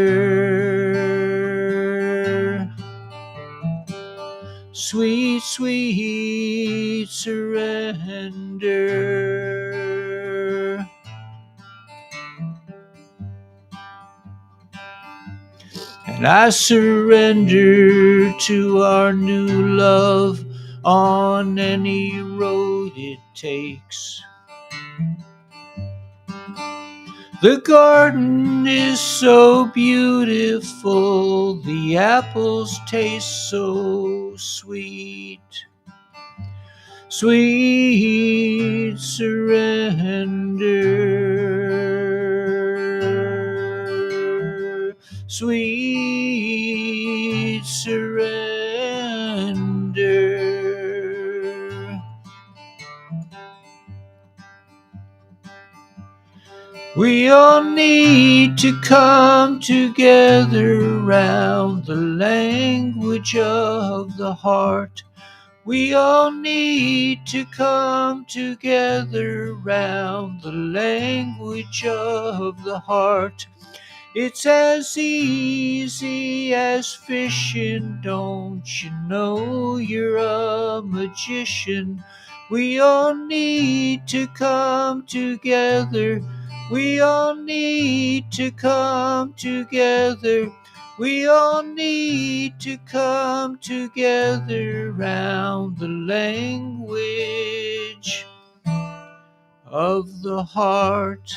Sweet, sweet surrender. And I surrender to our new love on any road it takes. The garden is so beautiful, the apples taste so sweet. Sweet surrender, sweet surrender. We all need to come together around the language of the heart. We all need to come together around the language of the heart. It's as easy as fishing, don't you know you're a magician? We all need to come together. We all need to come together. We all need to come together round the language of the heart.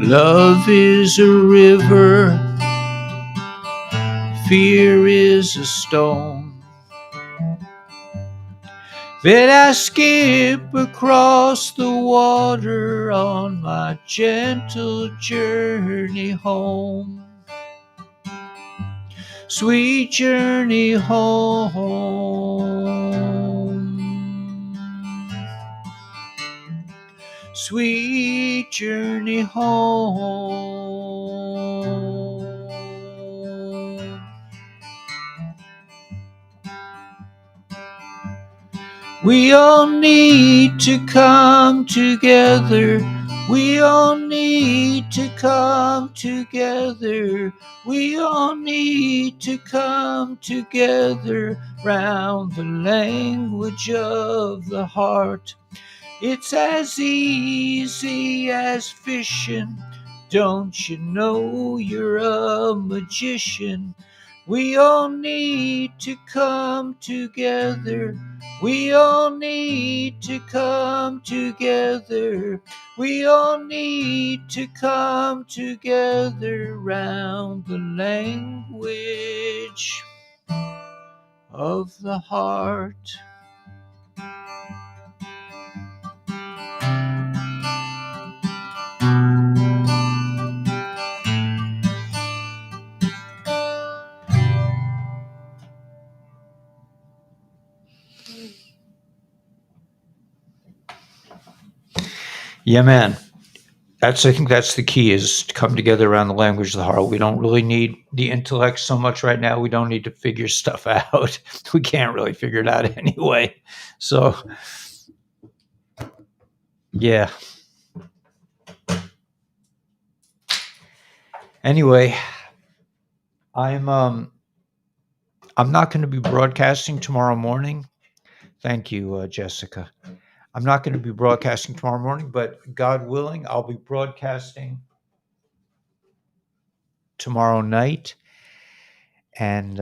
Love is a river, fear is a stone that I skip across the water on my gentle journey home. Sweet journey home. Sweet journey home. We all need to come together. We all need to come together. We all need to come together round the language of the heart. It's as easy as fishing. Don't you know you're a magician? We all need to come together. We all need to come together. We all need to come together round the language of the heart. Yeah, man. I think that's the key, is to come together around the language of the heart. We don't really need the intellect so much right now. We don't need to figure stuff out. We can't really figure it out anyway. So yeah. Anyway, I'm um I'm not going to be broadcasting tomorrow morning. Thank you, Jessica. I'm not going to be broadcasting tomorrow morning, but God willing, I'll be broadcasting tomorrow night, and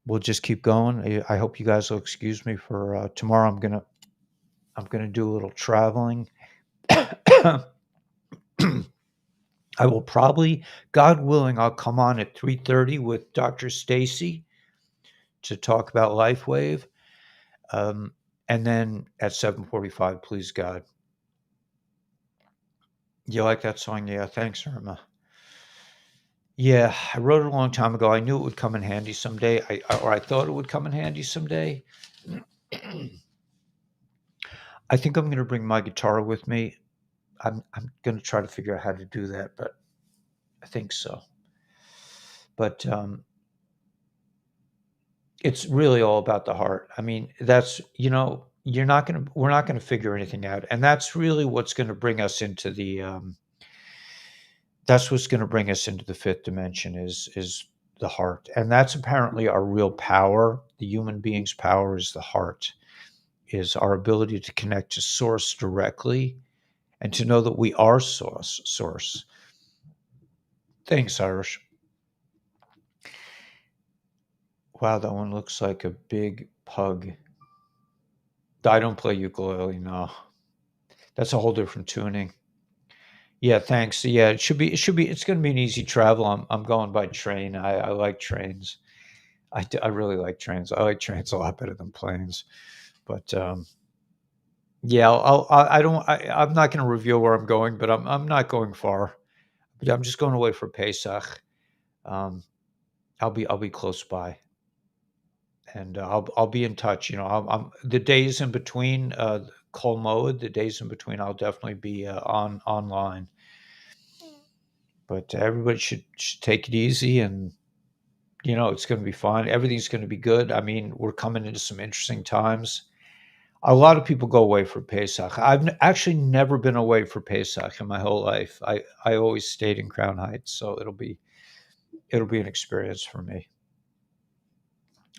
we'll just keep going. I hope you guys will excuse me for tomorrow. I'm gonna do a little traveling. I will probably, God willing, I'll come on at 3:30 with Dr. Stacy to talk about LifeWave, um, and then at 7:45, please God. You like that song? Yeah, thanks, Irma. Yeah, I wrote it a long time ago. I knew it would come in handy someday. I thought it would come in handy someday. I think I'm going to bring my guitar with me. I'm going to try to figure out how to do that, but I think so. But it's really all about the heart. I mean, that's, we're not going to figure anything out, and that's really what's going to bring us into the that's what's going to bring us into the fifth dimension, is the heart, and that's apparently our real power. The human being's power is the heart, is our ability to connect to source directly and to know that we are source. Thanks, Irish. Wow, that one looks like a big pug. I don't play ukulele, no. That's a whole different tuning. Yeah, thanks. Yeah, it's going to be an easy travel. I'm going by train. I like trains. I really like trains. I like trains a lot better than planes. But yeah, I don't. I'm not going to reveal where I'm going, but I'm not going far. But I'm just going away for Pesach. Um, I'll be close by, and I'll be in touch. The days in between, Kol Moed, the days in between, I'll definitely be online. But everybody should take it easy, and it's going to be fine. Everything's going to be good. I mean, we're coming into some interesting times. A lot of people go away for Pesach. I've actually never been away for Pesach in my whole life. I always stayed in Crown Heights, so it'll be an experience for me.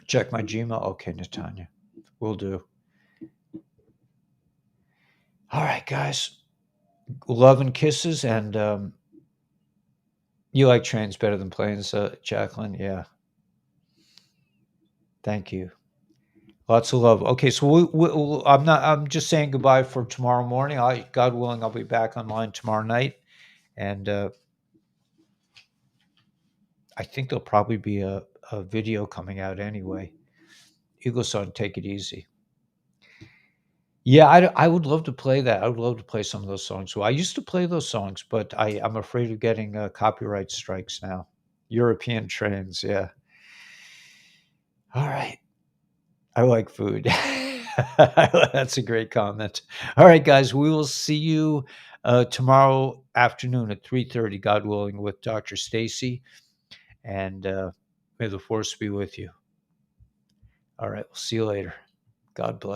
Check my Gmail. Okay, Natanya, will do. All right, guys. Love and kisses, and you like trains better than planes, Jacqueline? Yeah. Thank you. Lots of love. Okay, so I'm just saying goodbye for tomorrow morning. God willing, I'll be back online tomorrow night, and I think there'll probably be a video coming out anyway. Eagle Son, take it easy. Yeah, I would love to play that. I would love to play some of those songs. Well, I used to play those songs, but I'm afraid of getting copyright strikes now. European trains, yeah. All right. I like food. That's a great comment. All right, guys, we will see you tomorrow afternoon at 3:30, God willing, with Dr. Stacy, and may the force be with you. All right, we'll see you later. God bless.